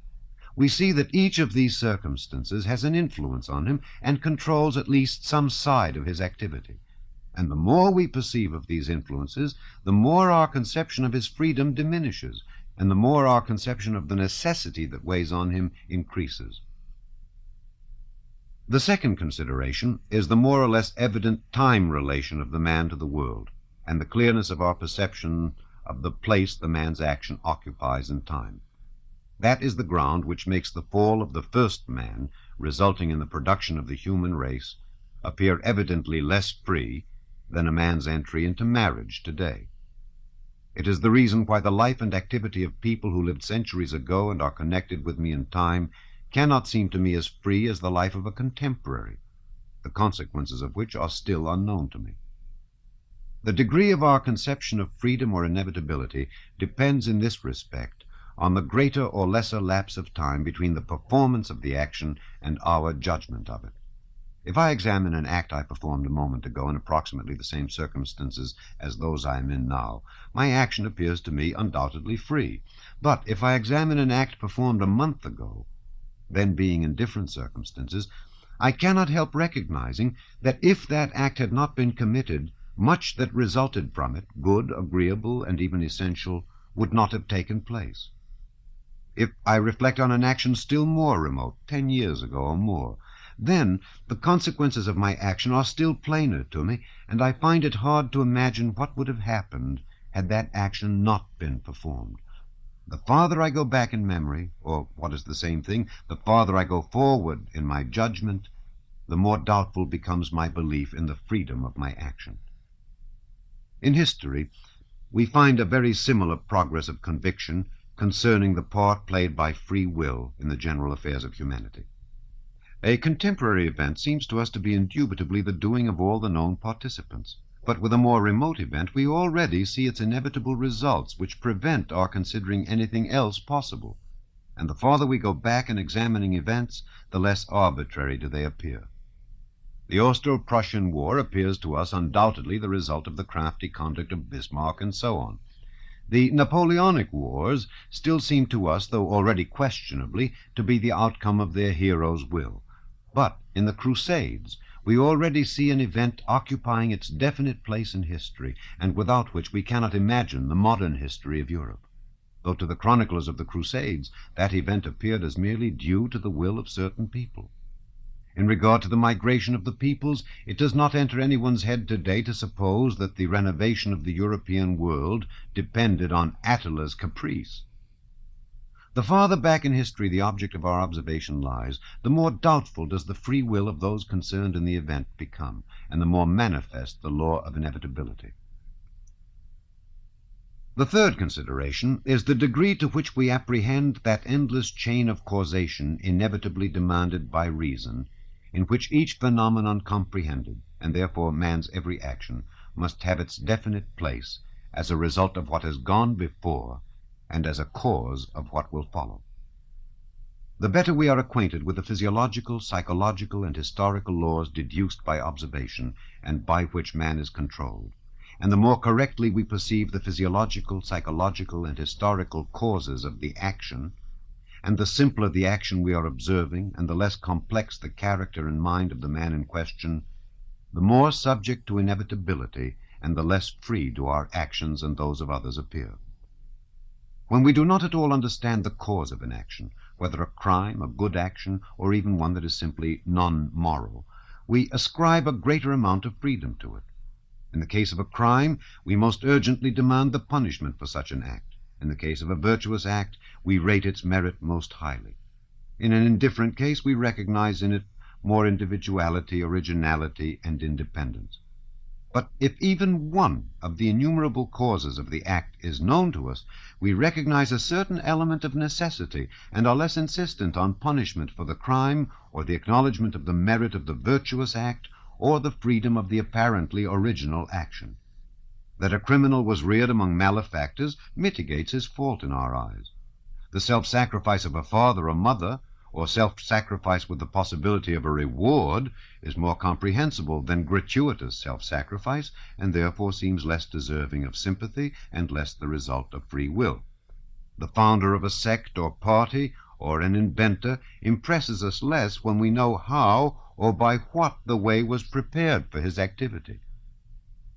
we see that each of these circumstances has an influence on him and controls at least some side of his activity. And the more we perceive of these influences, the more our conception of his freedom diminishes, and the more our conception of the necessity that weighs on him increases. The second consideration is the more or less evident time relation of the man to the world, and the clearness of our perception of the place the man's action occupies in time. That is the ground which makes the fall of the first man, resulting in the production of the human race, appear evidently less free than a man's entry into marriage today. It is the reason why the life and activity of people who lived centuries ago and are connected with me in time cannot seem to me as free as the life of a contemporary, the consequences of which are still unknown to me. The degree of our conception of freedom or inevitability depends in this respect on the greater or lesser lapse of time between the performance of the action and our judgment of it. If I examine an act I performed a moment ago in approximately the same circumstances as those I am in now, my action appears to me undoubtedly free. But if I examine an act performed a month ago, then being in different circumstances, I cannot help recognizing that if that act had not been committed, much that resulted from it, good, agreeable, and even essential, would not have taken place. If I reflect on an action still more remote, 10 years ago or more, then the consequences of my action are still plainer to me, and I find it hard to imagine what would have happened had that action not been performed. The farther I go back in memory, or what is the same thing, the farther I go forward in my judgment, the more doubtful becomes my belief in the freedom of my action. In history, we find a very similar progress of conviction concerning the part played by free will in the general affairs of humanity. A contemporary event seems to us to be indubitably the doing of all the known participants. But with a more remote event, we already see its inevitable results, which prevent our considering anything else possible. And the farther we go back in examining events, the less arbitrary do they appear. The Austro-Prussian War appears to us undoubtedly the result of the crafty conduct of Bismarck, and so on. The Napoleonic Wars still seem to us, though already questionably, to be the outcome of their hero's will. But in the Crusades, we already see an event occupying its definite place in history, and without which we cannot imagine the modern history of Europe. Though to the chroniclers of the Crusades, that event appeared as merely due to the will of certain people. In regard to the migration of the peoples, it does not enter anyone's head today to suppose that the renovation of the European world depended on Attila's caprice. The farther back in history the object of our observation lies, the more doubtful does the free will of those concerned in the event become, and the more manifest the law of inevitability. The third consideration is the degree to which we apprehend that endless chain of causation inevitably demanded by reason, in which each phenomenon comprehended, and therefore man's every action, must have its definite place as a result of what has gone before and as a cause of what will follow. The better we are acquainted with the physiological, psychological, and historical laws deduced by observation and by which man is controlled, and the more correctly we perceive the physiological, psychological, and historical causes of the action, and the simpler the action we are observing, and the less complex the character and mind of the man in question, the more subject to inevitability and the less free do our actions and those of others appear. When we do not at all understand the cause of an action, whether a crime, a good action, or even one that is simply non-moral, we ascribe a greater amount of freedom to it. In the case of a crime, we most urgently demand the punishment for such an act. In the case of a virtuous act, we rate its merit most highly. In an indifferent case, we recognize in it more individuality, originality, and independence. But if even one of the innumerable causes of the act is known to us, we recognize a certain element of necessity, and are less insistent on punishment for the crime, or the acknowledgment of the merit of the virtuous act, or the freedom of the apparently original action. That a criminal was reared among malefactors mitigates his fault in our eyes. The self-sacrifice of a father or mother, or self-sacrifice with the possibility of a reward, is more comprehensible than gratuitous self-sacrifice, and therefore seems less deserving of sympathy and less the result of free will. The founder of a sect or party, or an inventor, impresses us less when we know how or by what the way was prepared for his activity.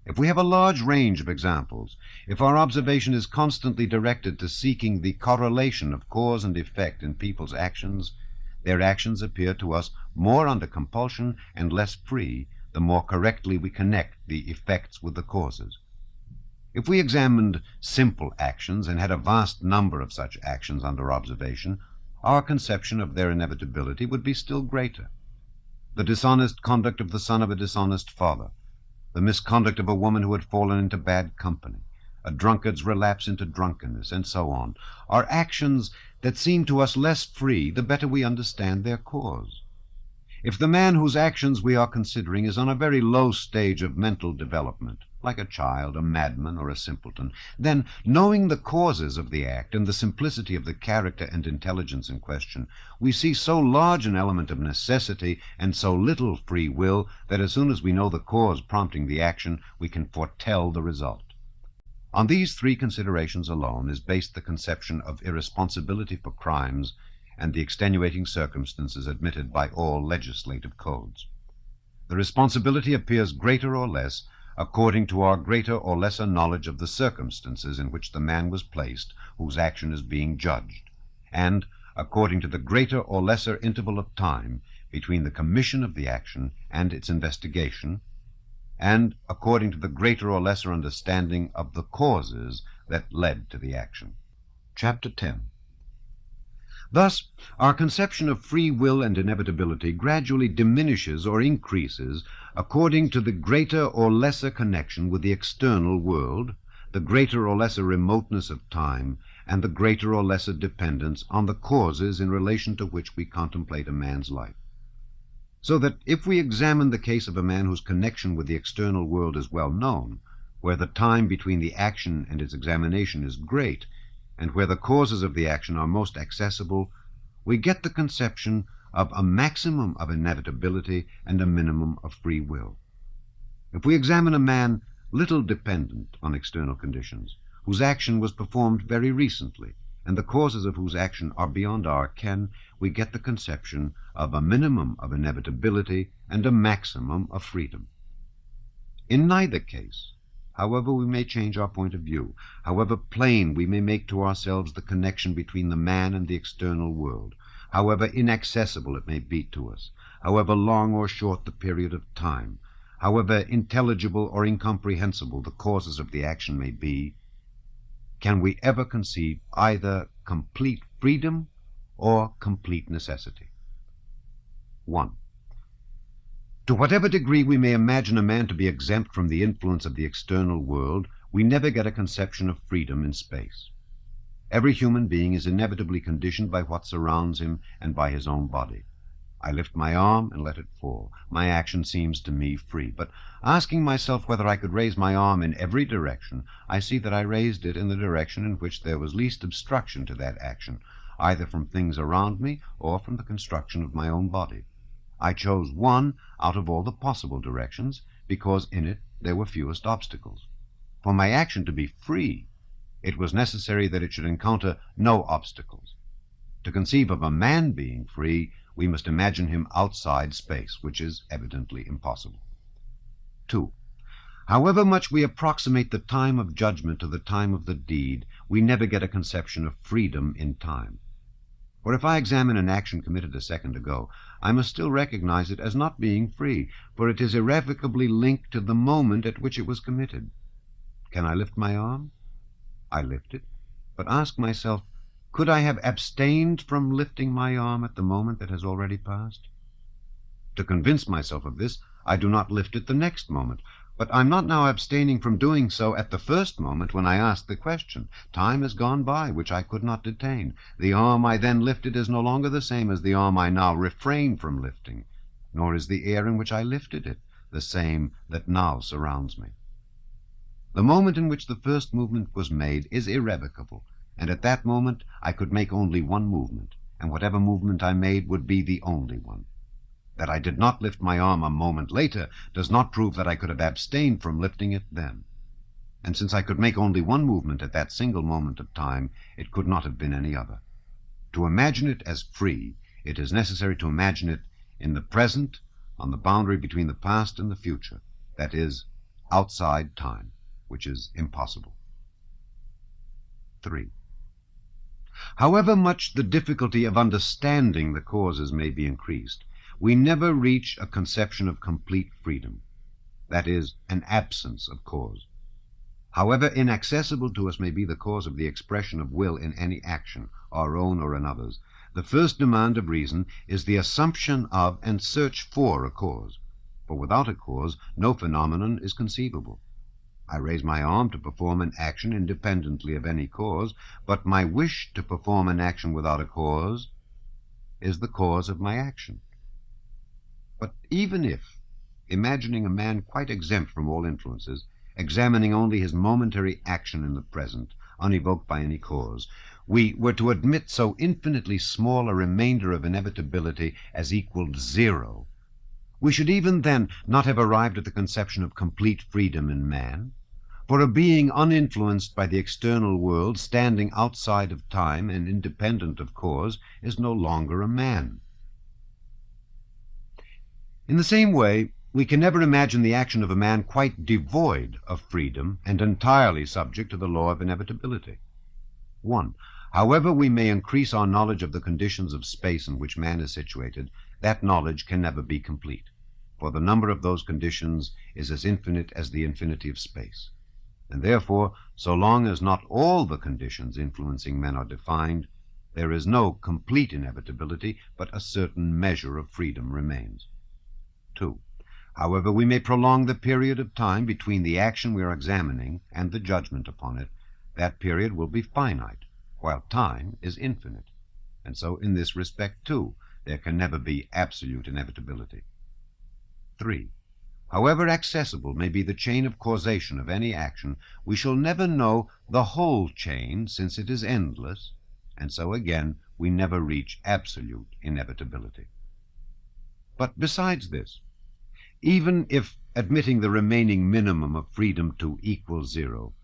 If we have a large range of examples, if our observation is constantly directed to seeking the correlation of cause and effect in people's actions, their actions appear to us more under compulsion and less free the more correctly we connect the effects with the causes. If we examined simple actions and had a vast number of such actions under observation, our conception of their inevitability would be still greater. The dishonest conduct of the son of a dishonest father, the misconduct of a woman who had fallen into bad company, a drunkard's relapse into drunkenness, and so on, are actions that seem to us less free the better we understand their cause. If the man whose actions we are considering is on a very low stage of mental development, like a child, a madman, or a simpleton, then, knowing the causes of the act and the simplicity of the character and intelligence in question, we see so large an element of necessity and so little free will that as soon as we know the cause prompting the action, we can foretell the result. On these three considerations alone is based the conception of irresponsibility for crimes and the extenuating circumstances admitted by all legislative codes. The responsibility appears greater or less according to our greater or lesser knowledge of the circumstances in which the man was placed whose action is being judged, and according to the greater or lesser interval of time between the commission of the action and its investigation, and according to the greater or lesser understanding of the causes that led to the action. Chapter 10. Thus, our conception of free will and inevitability gradually diminishes or increases according to the greater or lesser connection with the external world, the greater or lesser remoteness of time, and the greater or lesser dependence on the causes in relation to which we contemplate a man's life. So that if we examine the case of a man whose connection with the external world is well known, where the time between the action and its examination is great, and where the causes of the action are most accessible, we get the conception of a maximum of inevitability and a minimum of free will. If we examine a man little dependent on external conditions, whose action was performed very recently, and the causes of whose action are beyond our ken, we get the conception of a minimum of inevitability and a maximum of freedom. In neither case, however we may change our point of view, however plain we may make to ourselves the connection between the man and the external world, however inaccessible it may be to us, however long or short the period of time, however intelligible or incomprehensible the causes of the action may be, can we ever conceive either complete freedom or complete necessity. 1. To whatever degree we may imagine a man to be exempt from the influence of the external world, we never get a conception of freedom in space. Every human being is inevitably conditioned by what surrounds him and by his own body. I lift my arm and let it fall. My action seems to me free. But asking myself whether I could raise my arm in every direction, I see that I raised it in the direction in which there was least obstruction to that action, either from things around me or from the construction of my own body. I chose one out of all the possible directions because in it there were fewest obstacles. For my action to be free, it was necessary that it should encounter no obstacles. To conceive of a man being free, we must imagine him outside space, which is evidently impossible. 2. However much we approximate the time of judgment to the time of the deed, we never get a conception of freedom in time. For if I examine an action committed a second ago, I must still recognize it as not being free, for it is irrevocably linked to the moment at which it was committed. Can I lift my arm? I lift it, but ask myself, could I have abstained from lifting my arm at the moment that has already passed? To convince myself of this, I do not lift it the next moment, but I'm not now abstaining from doing so at the first moment when I ask the question. Time has gone by which I could not detain. The arm I then lifted is no longer the same as the arm I now refrain from lifting, nor is the air in which I lifted it the same that now surrounds me. The moment in which the first movement was made is irrevocable, and at that moment I could make only one movement, and whatever movement I made would be the only one. That I did not lift my arm a moment later does not prove that I could have abstained from lifting it then. And since I could make only one movement at that single moment of time, it could not have been any other. To imagine it as free, it is necessary to imagine it in the present, on the boundary between the past and the future, that is, outside time, which is impossible. 3. However much the difficulty of understanding the causes may be increased, we never reach a conception of complete freedom, that is, an absence of cause. However inaccessible to us may be the cause of the expression of will in any action, our own or another's, the first demand of reason is the assumption of and search for a cause, for without a cause no phenomenon is conceivable. I raise my arm to perform an action independently of any cause, but my wish to perform an action without a cause is the cause of my action. But even if, imagining a man quite exempt from all influences, examining only his momentary action in the present, unevoked by any cause, we were to admit so infinitely small a remainder of inevitability as equaled 0, we should even then not have arrived at the conception of complete freedom in man, for a being uninfluenced by the external world, standing outside of time and independent of cause, is no longer a man. In the same way, we can never imagine the action of a man quite devoid of freedom and entirely subject to the law of inevitability. 1. However we may increase our knowledge of the conditions of space in which man is situated, that knowledge can never be complete, for the number of those conditions is as infinite as the infinity of space. And therefore, so long as not all the conditions influencing men are defined, there is no complete inevitability, but a certain measure of freedom remains. 2. However we may prolong the period of time between the action we are examining and the judgment upon it, that period will be finite, while time is infinite. And so in this respect, too, there can never be absolute inevitability. 3. However accessible may be the chain of causation of any action, we shall never know the whole chain, since it is endless, and so again we never reach absolute inevitability. But besides this, even if admitting the remaining minimum of freedom to equal zero,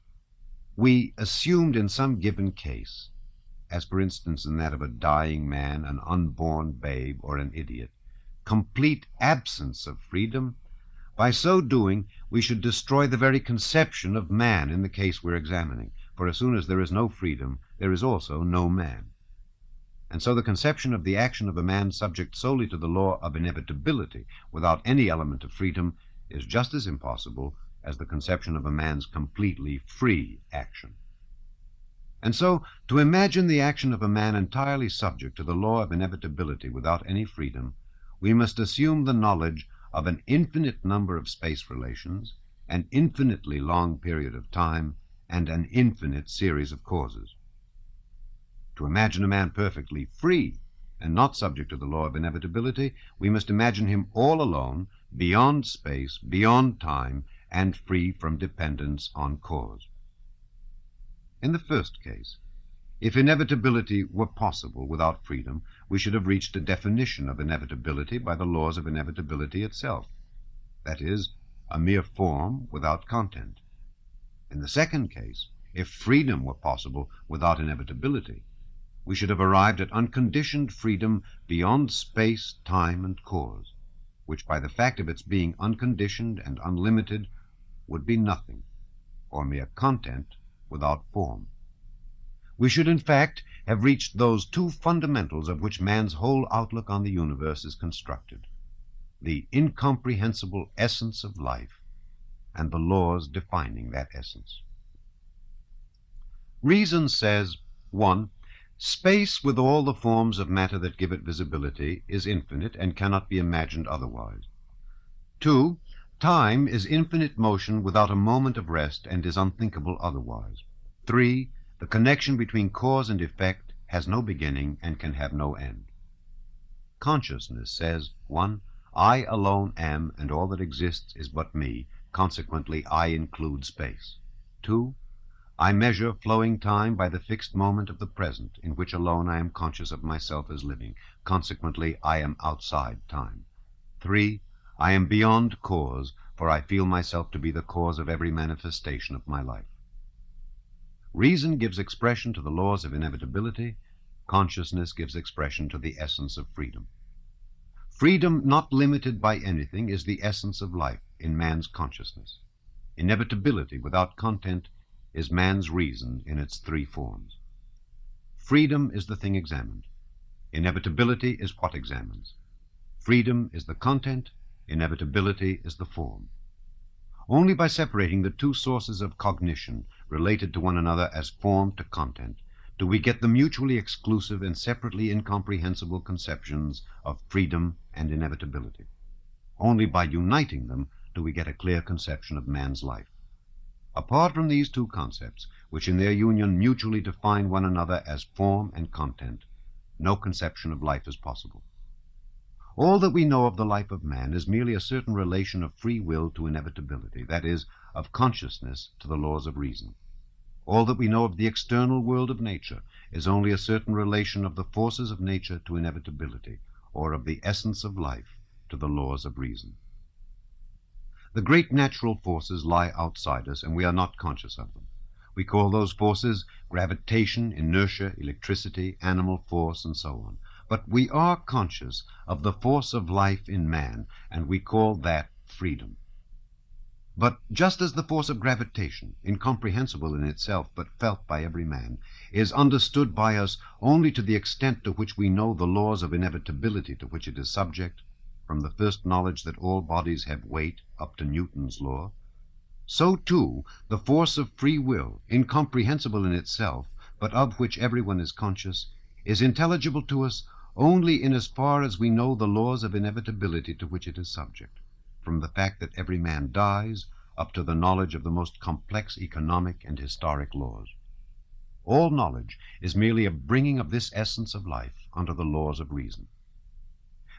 we assumed in some given case, as for instance in that of a dying man, an unborn babe, or an idiot, complete absence of freedom, by so doing we should destroy the very conception of man in the case we're examining, for as soon as there is no freedom, there is also no man. And so the conception of the action of a man subject solely to the law of inevitability, without any element of freedom, is just as impossible as the conception of a man's completely free action. And so, to imagine the action of a man entirely subject to the law of inevitability without any freedom, we must assume the knowledge of an infinite number of space relations, an infinitely long period of time, and an infinite series of causes. To imagine a man perfectly free and not subject to the law of inevitability, we must imagine him all alone, beyond space, beyond time, and free from dependence on cause. In the first case, if inevitability were possible without freedom, we should have reached a definition of inevitability by the laws of inevitability itself, that is, a mere form without content. In the second case, if freedom were possible without inevitability, we should have arrived at unconditioned freedom beyond space, time, and cause, which by the fact of its being unconditioned and unlimited would be nothing, or mere content without form. We should in fact have reached those two fundamentals of which man's whole outlook on the universe is constructed: the incomprehensible essence of life and the laws defining that essence. Reason says, 1. Space, with all the forms of matter that give it visibility, is infinite and cannot be imagined otherwise. 2. Time is infinite motion without a moment of rest and is unthinkable otherwise. 3. The connection between cause and effect has no beginning and can have no end. Consciousness says, 1. I alone am, and all that exists is but me, consequently I include space. 2. I measure flowing time by the fixed moment of the present, in which alone I am conscious of myself as living, consequently I am outside time. 3. I am beyond cause, for I feel myself to be the cause of every manifestation of my life. Reason gives expression to the laws of inevitability. Consciousness gives expression to the essence of freedom. Freedom, not limited by anything, is the essence of life in man's consciousness. Inevitability without content is man's reason in its three forms. Freedom is the thing examined. Inevitability is what examines. Freedom is the content. Inevitability is the form. Only by separating the two sources of cognition related to one another as form to content do we get the mutually exclusive and separately incomprehensible conceptions of freedom and inevitability. Only by uniting them do we get a clear conception of man's life. Apart from these two concepts, which in their union mutually define one another as form and content, no conception of life is possible. All that we know of the life of man is merely a certain relation of free will to inevitability, that is, of consciousness to the laws of reason. All that we know of the external world of nature is only a certain relation of the forces of nature to inevitability, or of the essence of life to the laws of reason. The great natural forces lie outside us, and we are not conscious of them. We call those forces gravitation, inertia, electricity, animal force, and so on. But we are conscious of the force of life in man, and we call that freedom. But just as the force of gravitation, incomprehensible in itself but felt by every man, is understood by us only to the extent to which we know the laws of inevitability to which it is subject, from the first knowledge that all bodies have weight up to Newton's law, so too the force of free will, incomprehensible in itself, but of which everyone is conscious, is intelligible to us only in as far as we know the laws of inevitability to which it is subject, from the fact that every man dies up to the knowledge of the most complex economic and historic laws. All knowledge is merely a bringing of this essence of life under the laws of reason.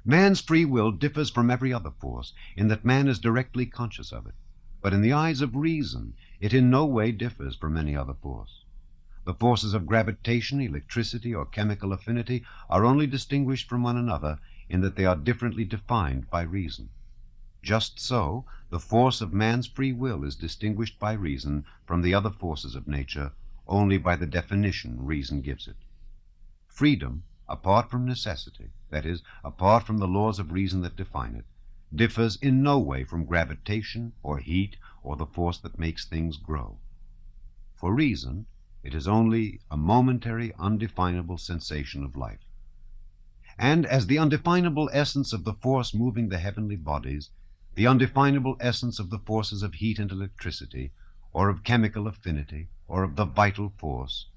Man's free will differs from every other force in that man is directly conscious of it, but in the eyes of reason it in no way differs from any other force. The forces of gravitation, electricity, or chemical affinity are only distinguished from one another in that they are differently defined by reason. Just so, the force of man's free will is distinguished by reason from the other forces of nature only by the definition reason gives it. Freedom, apart from necessity, that is, apart from the laws of reason that define it, differs in no way from gravitation or heat or the force that makes things grow. For reason, it is only a momentary, undefinable sensation of life. And as the undefinable essence of the force moving the heavenly bodies, the undefinable essence of the forces of heat and electricity, or of chemical affinity, or of the vital force,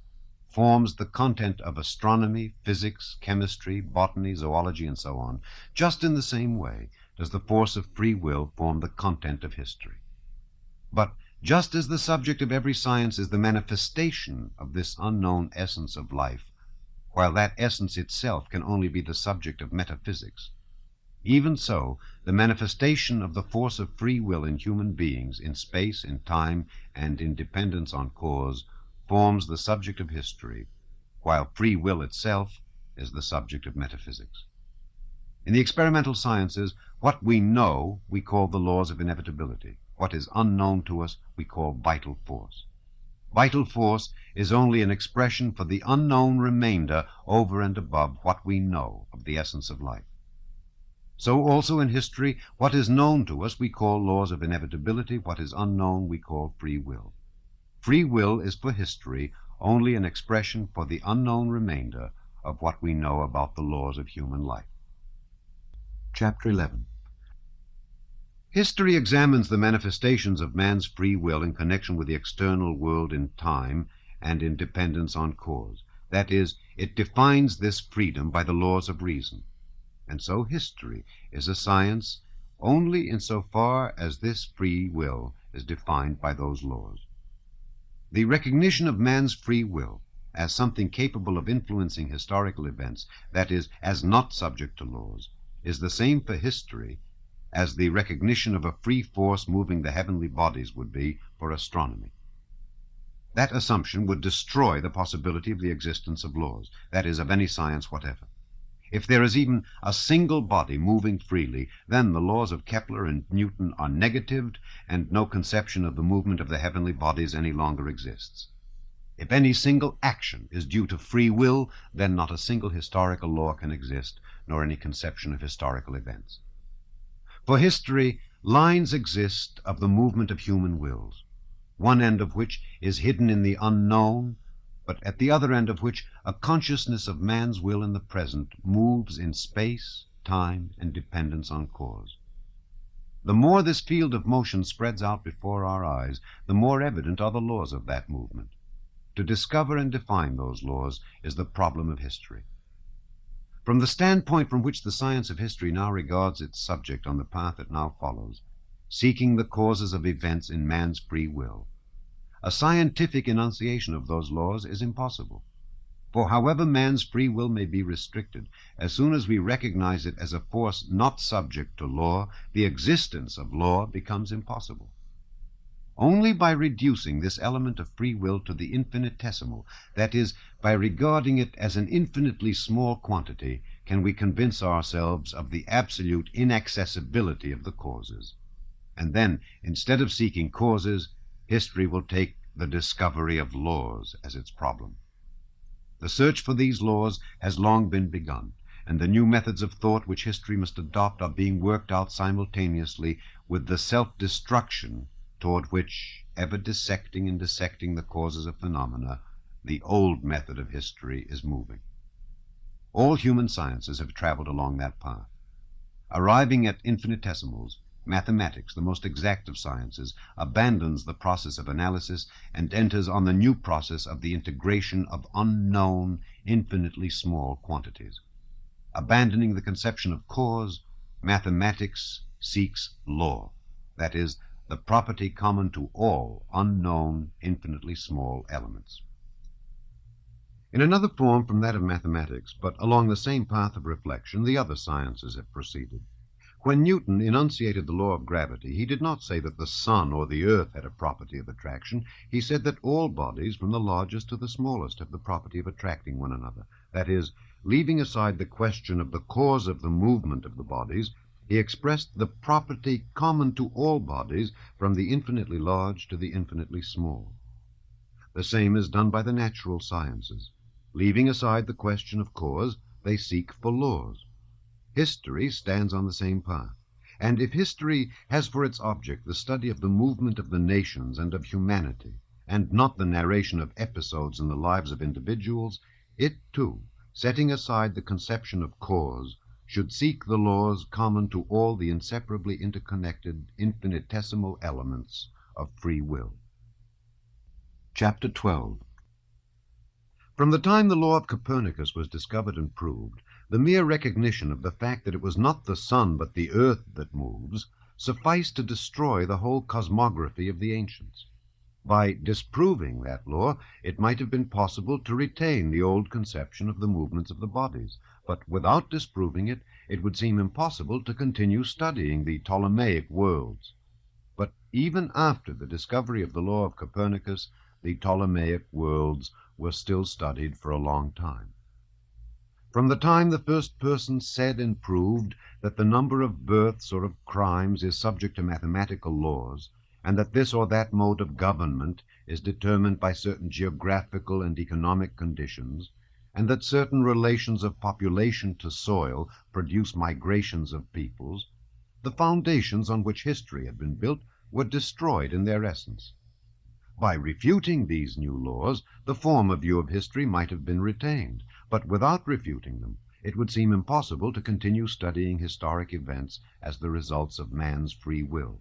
forms the content of astronomy, physics, chemistry, botany, zoology, and so on, just in the same way does the force of free will form the content of history. But just as the subject of every science is the manifestation of this unknown essence of life, while that essence itself can only be the subject of metaphysics, even so the manifestation of the force of free will in human beings, in space, in time, and in dependence on cause, forms the subject of history, while free will itself is the subject of metaphysics. In the experimental sciences, what we know we call the laws of inevitability. What is unknown to us we call vital force. Vital force is only an expression for the unknown remainder over and above what we know of the essence of life. So also in history, what is known to us we call laws of inevitability, what is unknown we call free will. Free will is for history only an expression for the unknown remainder of what we know about the laws of human life. Chapter 11. History examines the manifestations of man's free will in connection with the external world in time and in dependence on cause. That is, it defines this freedom by the laws of reason. And so history is a science only insofar as this free will is defined by those laws. The recognition of man's free will as something capable of influencing historical events, that is, as not subject to laws, is the same for history as the recognition of a free force moving the heavenly bodies would be for astronomy. That assumption would destroy the possibility of the existence of laws, that is, of any science whatever. If there is even a single body moving freely, then the laws of Kepler and Newton are negatived, and no conception of the movement of the heavenly bodies any longer exists. If any single action is due to free will, then not a single historical law can exist, nor any conception of historical events. For history, lines exist of the movement of human wills, one end of which is hidden in the unknown, but at the other end of which a consciousness of man's will in the present moves in space, time, and dependence on cause. The more this field of motion spreads out before our eyes, the more evident are the laws of that movement. To discover and define those laws is the problem of history. From the standpoint from which the science of history now regards its subject on the path it now follows, seeking the causes of events in man's free will, a scientific enunciation of those laws is impossible. For however man's free will may be restricted, as soon as we recognize it as a force not subject to law, the existence of law becomes impossible. Only by reducing this element of free will to the infinitesimal, that is, by regarding it as an infinitely small quantity, can we convince ourselves of the absolute inaccessibility of the causes. And then, instead of seeking causes, history will take the discovery of laws as its problem. The search for these laws has long been begun, and the new methods of thought which history must adopt are being worked out simultaneously with the self-destruction toward which, ever dissecting and dissecting the causes of phenomena, the old method of history is moving. All human sciences have traveled along that path. Arriving at infinitesimals, mathematics, the most exact of sciences, abandons the process of analysis and enters on the new process of the integration of unknown, infinitely small quantities. Abandoning the conception of cause, mathematics seeks law, that is, the property common to all unknown, infinitely small elements. In another form from that of mathematics, but along the same path of reflection, the other sciences have proceeded. When Newton enunciated the law of gravity, he did not say that the sun or the earth had a property of attraction. He said that all bodies, from the largest to the smallest, have the property of attracting one another. That is, leaving aside the question of the cause of the movement of the bodies, he expressed the property common to all bodies, from the infinitely large to the infinitely small. The same is done by the natural sciences. Leaving aside the question of cause, they seek for laws. History stands on the same path, and if history has for its object the study of the movement of the nations and of humanity, and not the narration of episodes in the lives of individuals, it too, setting aside the conception of cause, should seek the laws common to all the inseparably interconnected infinitesimal elements of free will. Chapter 12. From the time the law of Copernicus was discovered and proved, the mere recognition of the fact that it was not the sun but the earth that moves sufficed to destroy the whole cosmography of the ancients. By disproving that law, it might have been possible to retain the old conception of the movements of the bodies, but without disproving it, it would seem impossible to continue studying the Ptolemaic worlds. But even after the discovery of the law of Copernicus, the Ptolemaic worlds were still studied for a long time. From the time the first person said and proved that the number of births or of crimes is subject to mathematical laws, and that this or that mode of government is determined by certain geographical and economic conditions, and that certain relations of population to soil produce migrations of peoples, the foundations on which history had been built were destroyed in their essence. By refuting these new laws, the former view of history might have been retained, but without refuting them, it would seem impossible to continue studying historic events as the results of man's free will.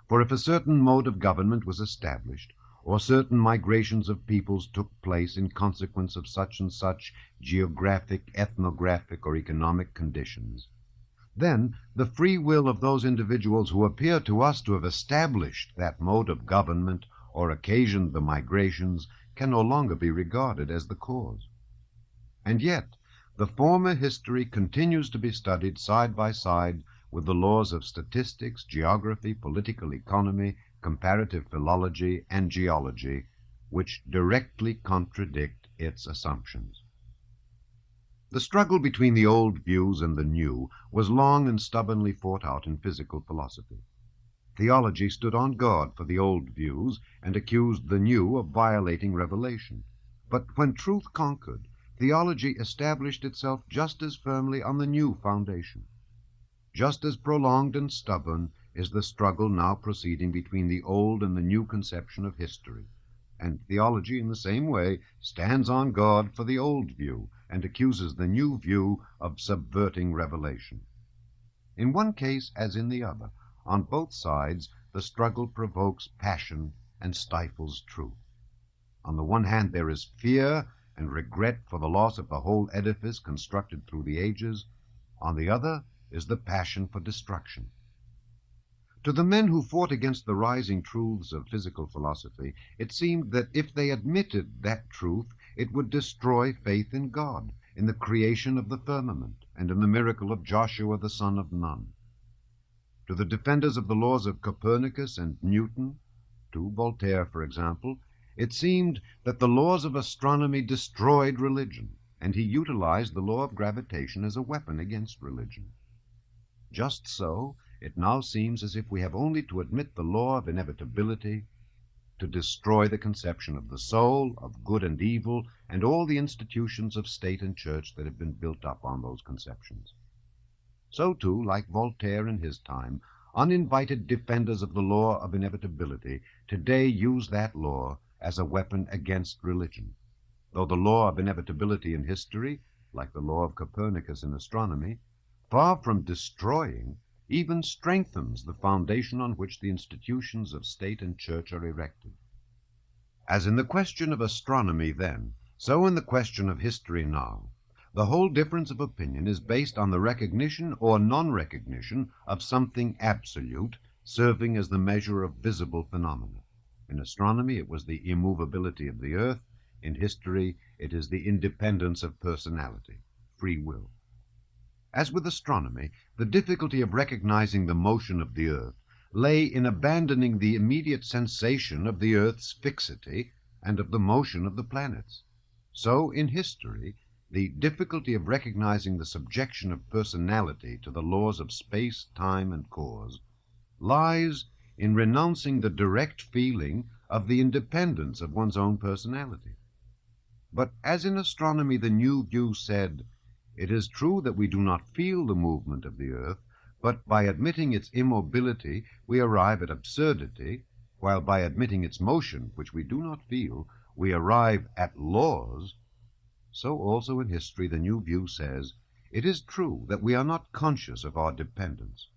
For if a certain mode of government was established, or certain migrations of peoples took place in consequence of such and such geographic, ethnographic, or economic conditions, then the free will of those individuals who appear to us to have established that mode of government or occasioned the migrations can no longer be regarded as the cause. And yet the former history continues to be studied side by side with the laws of statistics, geography, political economy, comparative philology, and geology, which directly contradict its assumptions. The struggle between the old views and the new was long and stubbornly fought out in physical philosophy. Theology stood on guard for the old views and accused the new of violating revelation. But when truth conquered, theology established itself just as firmly on the new foundation. Just as prolonged and stubborn is the struggle now proceeding between the old and the new conception of history, and theology in the same way stands on guard for the old view and accuses the new view of subverting revelation. In one case as in the other, on both sides, the struggle provokes passion and stifles truth. On the one hand, there is fear and regret for the loss of the whole edifice constructed through the ages. On the other is the passion for destruction. To the men who fought against the rising truths of physical philosophy, it seemed that if they admitted that truth, it would destroy faith in God, in the creation of the firmament, and in the miracle of Joshua the son of Nun. To the defenders of the laws of Copernicus and Newton, to Voltaire, for example, it seemed that the laws of astronomy destroyed religion, and he utilized the law of gravitation as a weapon against religion. Just so, it now seems as if we have only to admit the law of inevitability to destroy the conception of the soul, of good and evil, and all the institutions of state and church that have been built up on those conceptions. So too, like Voltaire in his time, uninvited defenders of the law of inevitability today use that law as a weapon against religion, though the law of inevitability in history, like the law of Copernicus in astronomy, far from destroying, even strengthens the foundation on which the institutions of state and church are erected. As in the question of astronomy then, so in the question of history now, the whole difference of opinion is based on the recognition or non-recognition of something absolute, serving as the measure of visible phenomena. In astronomy it was the immovability of the earth, In history, it is the independence of personality, free will. As with astronomy, the difficulty of recognizing the motion of the earth lay in abandoning the immediate sensation of the earth's fixity and of the motion of the planets. So, in history, the difficulty of recognizing the subjection of personality to the laws of space, time, and cause lies in renouncing the direct feeling of the independence of one's own personality. But as in astronomy the new view said, it is true that we do not feel the movement of the earth, but by admitting its immobility we arrive at absurdity, while by admitting its motion, which we do not feel, we arrive at laws. So also in history the new view says, it is true that we are not conscious of our dependence,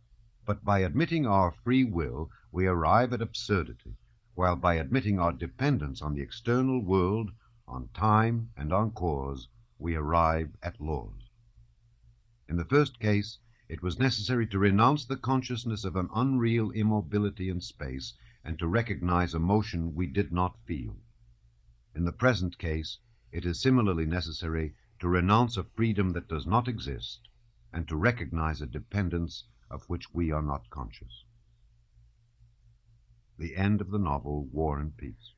but by admitting our free will we arrive at absurdity, while by admitting our dependence on the external world, on time, and on cause, we arrive at laws. In the first case, it was necessary to renounce the consciousness of an unreal immobility in space and to recognize a motion we did not feel. In the present case, it is similarly necessary to renounce a freedom that does not exist and to recognize a dependence of which we are not conscious. The end of the novel War and Peace.